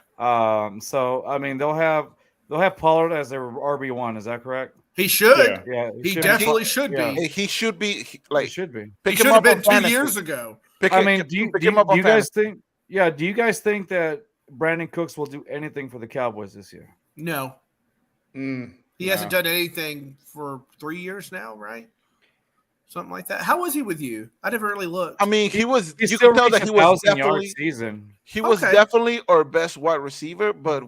Speaker 1: So I mean they'll have Pollard as their RB1. Is that correct?
Speaker 3: He should.
Speaker 4: Yeah.
Speaker 1: Yeah.
Speaker 3: He
Speaker 1: should
Speaker 3: definitely
Speaker 1: be.
Speaker 3: should
Speaker 1: Yeah.
Speaker 3: be.
Speaker 2: he should be
Speaker 1: He
Speaker 2: like
Speaker 1: should be.
Speaker 3: He
Speaker 2: pick
Speaker 3: should
Speaker 2: him
Speaker 3: have
Speaker 2: up
Speaker 3: been
Speaker 2: on
Speaker 3: 2
Speaker 2: fantasy.
Speaker 3: years ago.
Speaker 1: I mean, do
Speaker 2: pick him up on
Speaker 1: you guys
Speaker 2: fantasy.
Speaker 1: think? Yeah. Do you guys think that Brandon Cooks will do anything for the Cowboys this year?
Speaker 3: No, he hasn't done anything for 3 years now, right? Something like that. How was he with you? I never really looked.
Speaker 2: I mean, he was.
Speaker 1: He
Speaker 2: You
Speaker 1: still
Speaker 2: can tell that
Speaker 1: reached
Speaker 2: he was
Speaker 1: 1,000 yard
Speaker 2: definitely.
Speaker 1: season.
Speaker 2: He was
Speaker 3: Okay.
Speaker 2: definitely our best wide receiver, but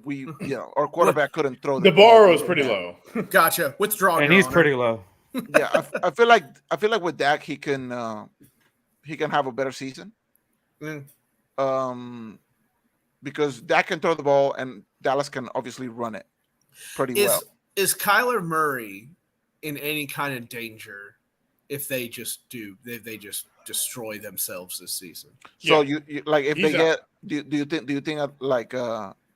Speaker 2: our quarterback couldn't throw
Speaker 4: The bar was pretty low.
Speaker 3: Gotcha. Withdraw.
Speaker 1: And
Speaker 3: Your
Speaker 1: he's
Speaker 3: Honor.
Speaker 1: pretty low.
Speaker 2: Yeah, I feel like with Dak he can have a better season.
Speaker 3: Mm.
Speaker 2: Because Dak can throw the ball and Dallas can obviously run it pretty well.
Speaker 3: Is Kyler Murray in any kind of danger if they just destroy themselves this season.
Speaker 2: So
Speaker 4: Yeah.
Speaker 2: you like if
Speaker 4: He's
Speaker 2: they
Speaker 4: out.
Speaker 2: get do you think like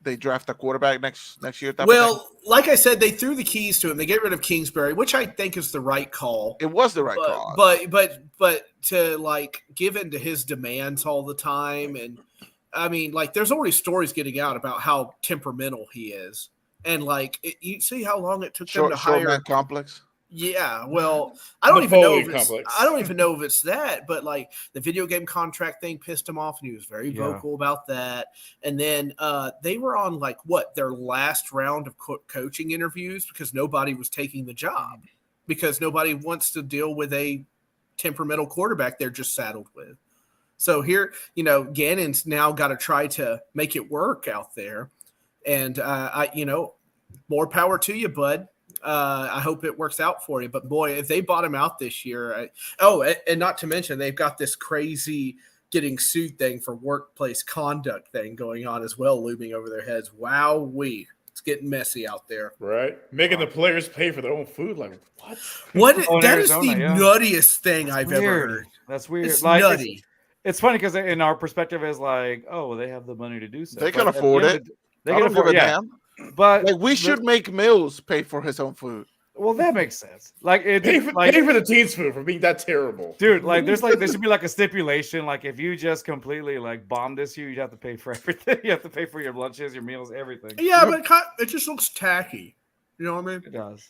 Speaker 2: they draft a quarterback next year? type of thing?
Speaker 3: Well, like I said, they threw the keys to him. They get rid of Kingsbury, which I think is the right call.
Speaker 2: it was the right call.
Speaker 3: But to like give in to his demands all the time, and I mean, like there's already stories getting out about how temperamental he is, and like you see how long it took them to
Speaker 2: short
Speaker 3: hire.
Speaker 2: man complex.
Speaker 3: Yeah, well, I don't even know if
Speaker 4: Napoleon
Speaker 3: it's
Speaker 4: complex.
Speaker 3: I don't even know if it's that, but like the video game contract thing pissed him off, and he was very vocal about that. And then they were on like their last round of coaching interviews because nobody was taking the job because nobody wants to deal with a temperamental quarterback they're just saddled with. So here, Gannon's now got to try to make it work out there, and more power to you, bud. I hope it works out for you. But boy, if they bottom out this year, and not to mention they've got this crazy getting sued thing for workplace conduct thing going on as well, looming over their heads. Wowee. It's getting messy out there.
Speaker 4: Right? Making the players pay for their own food. Like, what?
Speaker 3: What? That is the nuttiest thing I've ever heard.
Speaker 1: That's weird.
Speaker 3: It's
Speaker 1: like,
Speaker 3: nutty.
Speaker 1: It's funny because in our perspective is like, oh, they have the money to do so.
Speaker 2: They can afford it.
Speaker 1: They can afford it. Yeah.
Speaker 2: Damn.
Speaker 1: But
Speaker 2: like we should make Mills pay for his own food.
Speaker 1: Well, that makes sense. Like it
Speaker 4: pay for the team's food for being that terrible,
Speaker 1: dude. Like there should be like a stipulation. Like if you just completely like bomb this year, you have to pay for everything. You have to pay for your lunches, your meals, everything.
Speaker 3: Yeah, but it just looks tacky. You know what I mean?
Speaker 1: It does.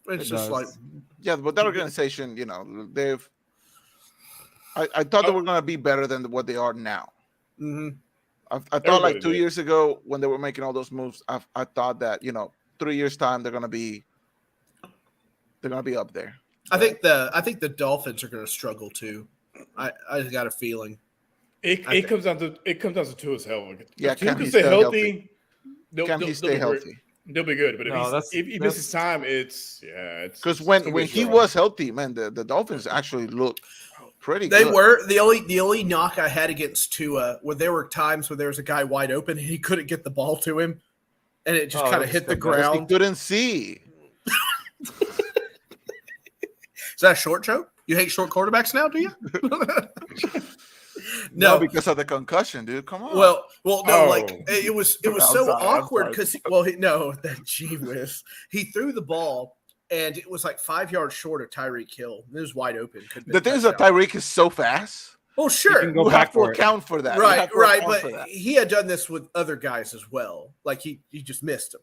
Speaker 3: It's just like
Speaker 2: but that organization, they've. I thought they were going to be better than what they are now.
Speaker 3: Mm-hmm.
Speaker 2: I thought like 2 years ago when they were making all those moves, I thought that 3 years time they're gonna be up there.
Speaker 3: I think the Dolphins are gonna struggle too. I just got a feeling.
Speaker 4: It comes down to Tua's health.
Speaker 2: Yeah,
Speaker 4: can he stay healthy?
Speaker 2: Can he stay healthy?
Speaker 4: They'll be good, but if he misses time, it's
Speaker 2: because when he was healthy, man, the Dolphins actually looked pretty
Speaker 3: they
Speaker 2: good.
Speaker 3: were the only knock I had against Tua where there were times where there was a guy wide open and he couldn't get the ball to him and it just kind of hit the ground.
Speaker 2: He couldn't see.
Speaker 3: Is that a short joke? You hate short quarterbacks now, do you?
Speaker 2: No, because of the concussion, dude. Come on.
Speaker 3: Well, no, like it was so awkward because gee whiz. He threw the ball. And it was like 5 yards short of Tyreek Hill. It was wide open.
Speaker 2: The thing is that Tyreek is so fast.
Speaker 3: Oh, sure.
Speaker 2: You have to account for that.
Speaker 3: Right. But he had done this with other guys as well. Like he just missed him.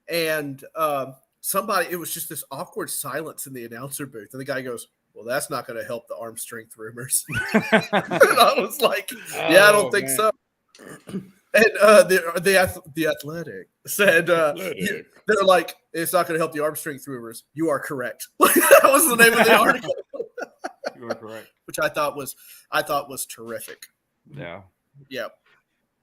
Speaker 3: And it was just this awkward silence in the announcer booth. And the guy goes, well, that's not going to help the arm strength rumors. And I was like, yeah, I don't think so. And the Athletic said, they're like, it's not going to help the arm strength rumors. You are correct. That was the name of the article.
Speaker 1: You are correct.
Speaker 3: Which I thought was terrific.
Speaker 1: Yeah.
Speaker 3: Yep.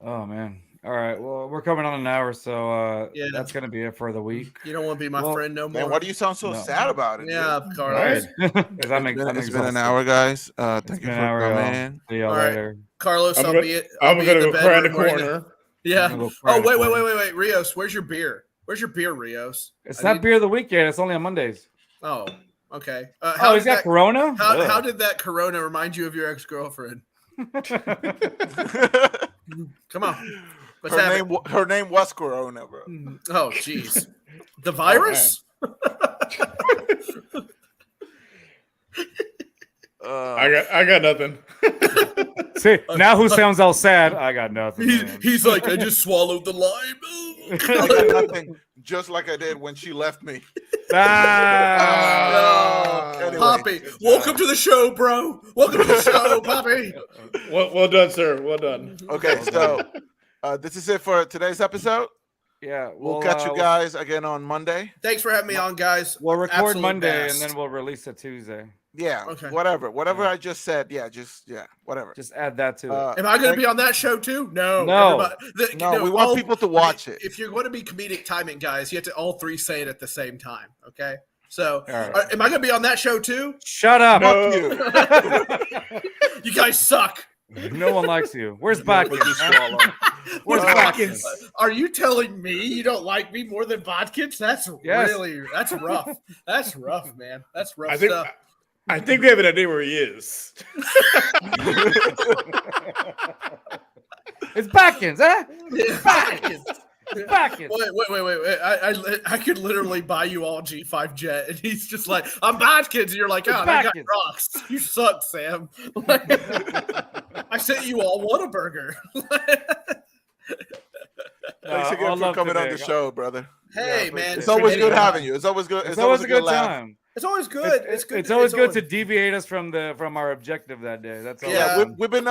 Speaker 1: Oh man. All right. Well, we're coming on an hour, so that's going to be it for the week.
Speaker 3: You don't want to be my friend no more.
Speaker 2: Man, why do you sound so sad about it?
Speaker 3: Yeah, Carlos.
Speaker 2: It's been an hour, guys. Thank you for coming.
Speaker 1: See y'all later.
Speaker 3: Carlos,
Speaker 4: I'm gonna go cry in the corner.
Speaker 3: Yeah. Oh, wait. Rios, where's your beer? Where's your beer, Rios?
Speaker 1: It's not beer of the week yet. It's only on Mondays.
Speaker 3: Oh, okay.
Speaker 1: He's got Corona?
Speaker 3: How did that Corona remind you of your ex-girlfriend? Come on.
Speaker 2: Her name was Corona, bro.
Speaker 3: Oh, jeez. The virus?
Speaker 4: I got nothing.
Speaker 1: See, now who sounds all sad? I got nothing.
Speaker 3: He's like, I just swallowed the lime.
Speaker 2: I got nothing, just like I did when she left me.
Speaker 3: Anyway. Poppy, welcome to the show, bro. Welcome to the show, Poppy.
Speaker 4: Well done, sir. Well done.
Speaker 2: Okay, so this is it for today's episode.
Speaker 1: Yeah,
Speaker 2: we'll catch you guys again on Monday.
Speaker 3: Thanks for having me on, guys.
Speaker 1: We'll record Monday and then we'll release it Tuesday.
Speaker 2: Yeah, okay. Whatever I just said. Whatever.
Speaker 1: Just add that to it.
Speaker 3: Am I going to be on that show too? No.
Speaker 2: No, we want people to watch it.
Speaker 3: If you're going to be comedic timing, guys, you have to all three say it at the same time. Okay. So, am I going to be on that show too?
Speaker 1: Shut up.
Speaker 2: No. Fuck you.
Speaker 3: You guys suck.
Speaker 1: No one likes you. Where's Bach? Where's
Speaker 4: Watkins?
Speaker 1: Watkins?
Speaker 3: Are you telling me you don't like me more than Bodkins? That's
Speaker 1: Yes.
Speaker 3: that's rough. That's rough, man. That's rough
Speaker 4: I think
Speaker 3: stuff.
Speaker 4: I think we have an idea where he is.
Speaker 1: It's Watkins, huh?
Speaker 3: Yeah.
Speaker 1: Watkins. It's Watkins.
Speaker 3: Wait. I could literally buy you all G5 jet, and he's just like, I'm Bodkins, and you're like, oh, that guy
Speaker 1: Watkins.
Speaker 3: rocks. You suck, Sam. I sent you all Whataburger.
Speaker 2: Thanks again for coming on the show, brother.
Speaker 3: Hey, man.
Speaker 2: It's always good having you. It's always good.
Speaker 1: It's always a good
Speaker 2: laugh.
Speaker 1: time.
Speaker 3: It's always good. It's good.
Speaker 1: It's always good to deviate us from our objective that day. That's all.
Speaker 3: Yeah.
Speaker 2: We've been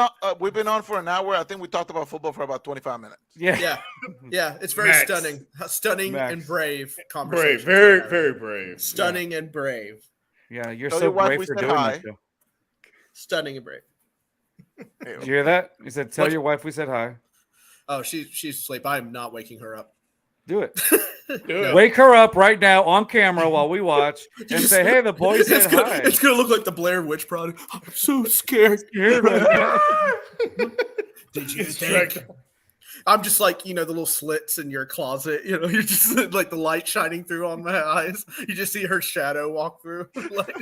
Speaker 2: on for an hour. I think we talked about football for about 25 minutes.
Speaker 1: Yeah.
Speaker 3: Yeah. It's very
Speaker 4: Max.
Speaker 3: stunning
Speaker 1: Max.
Speaker 3: and brave
Speaker 4: Brave,
Speaker 3: conversation.
Speaker 4: very, very brave.
Speaker 3: Stunning and brave.
Speaker 1: Yeah, you're
Speaker 2: Tell
Speaker 1: so
Speaker 2: your wife
Speaker 1: brave
Speaker 2: we
Speaker 1: for
Speaker 2: said
Speaker 1: doing
Speaker 2: hi.
Speaker 1: this show.
Speaker 3: Stunning and brave.
Speaker 1: Did you hear that? You said, "Tell
Speaker 3: What?
Speaker 1: your wife we said hi."
Speaker 3: Oh, she's asleep. I'm not waking her up.
Speaker 1: Do it.
Speaker 4: Do it.
Speaker 1: Wake her up right now on camera while we watch, and
Speaker 3: just-
Speaker 1: say, "Hey, the boys said hi."
Speaker 3: It's gonna look like the Blair Witch Project. I'm so scared.
Speaker 1: Scared right now.
Speaker 3: Did you
Speaker 4: It's
Speaker 3: think?
Speaker 4: like-
Speaker 3: I'm just like, the little slits in your closet. You're just like the light shining through on my eyes. You just see her shadow walk through. Like,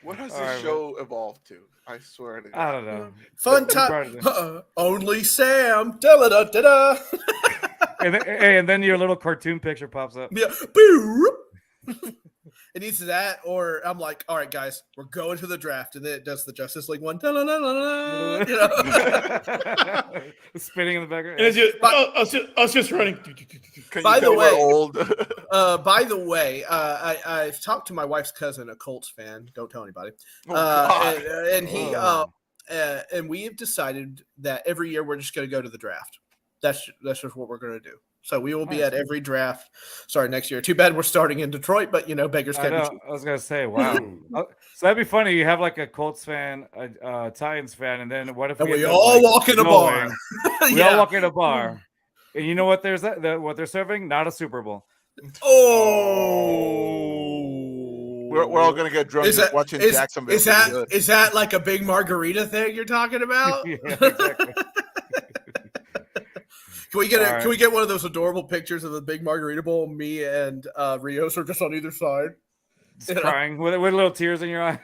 Speaker 2: What has
Speaker 1: All
Speaker 2: this
Speaker 1: right,
Speaker 2: show evolved to? I swear to God.
Speaker 1: I don't know.
Speaker 3: fun
Speaker 1: You
Speaker 3: time.
Speaker 1: brought it
Speaker 3: Only Sam. Da-da-da-da-da.
Speaker 1: And then your little cartoon picture pops up.
Speaker 3: Yeah. Boop. It needs that, or I'm like, all right, guys, we're going to the draft, and then it does the Justice League one. Da-la-la-la-la,
Speaker 1: Spinning in the background.
Speaker 4: And it's us just running.
Speaker 2: Can
Speaker 3: By
Speaker 2: you
Speaker 3: the
Speaker 2: tell we're
Speaker 3: way-
Speaker 2: old?
Speaker 3: By the way, I've talked to my wife's cousin, a Colts fan. Don't tell anybody.
Speaker 2: Oh, God.
Speaker 3: And he
Speaker 1: Oh.
Speaker 3: and we have decided that every year we're just going to go to the draft. That's just what we're going to do. So we will be
Speaker 1: Nice.
Speaker 3: at every draft. Sorry, next year. Too bad we're starting in Detroit, but beggars
Speaker 1: I
Speaker 3: can't be
Speaker 1: know.
Speaker 3: choosers.
Speaker 1: I was gonna say, wow. So that'd be funny. You have like a Colts fan, a Titans fan, and then what if
Speaker 3: And we
Speaker 1: end up,
Speaker 3: all
Speaker 1: like,
Speaker 3: walk in a bar.
Speaker 1: going- We all walk in a bar, and you know what? What they're serving? Not a Super Bowl.
Speaker 3: Oh,
Speaker 2: We're all gonna get drunk just watching Jacksonville.
Speaker 3: Is that like a big margarita thing you're talking about?
Speaker 1: Yeah, exactly.
Speaker 3: Can we get
Speaker 1: All right.
Speaker 3: Can we get one of those adorable pictures of the big margarita bowl? Me and Rios are just on either side,
Speaker 1: Just crying with little tears in your eye.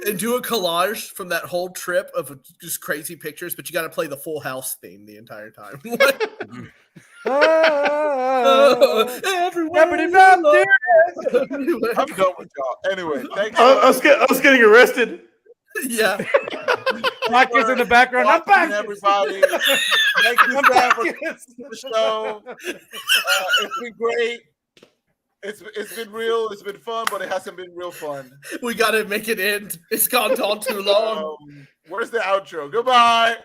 Speaker 3: and do a collage from that whole trip of just crazy pictures. But you got to play the Full House theme the entire time. Everywhere you
Speaker 2: I'm done with y'all. Anyway, thanks.
Speaker 4: I was getting arrested.
Speaker 3: Yeah.
Speaker 1: Rockets in the background. I'm
Speaker 2: Watching
Speaker 1: back.
Speaker 2: everybody. Thank you, Sam, for the show. It's been great. It's been real. It's been fun, but it hasn't been real fun.
Speaker 3: We got to make it end. It's gone on too long.
Speaker 2: Where's the outro? Goodbye.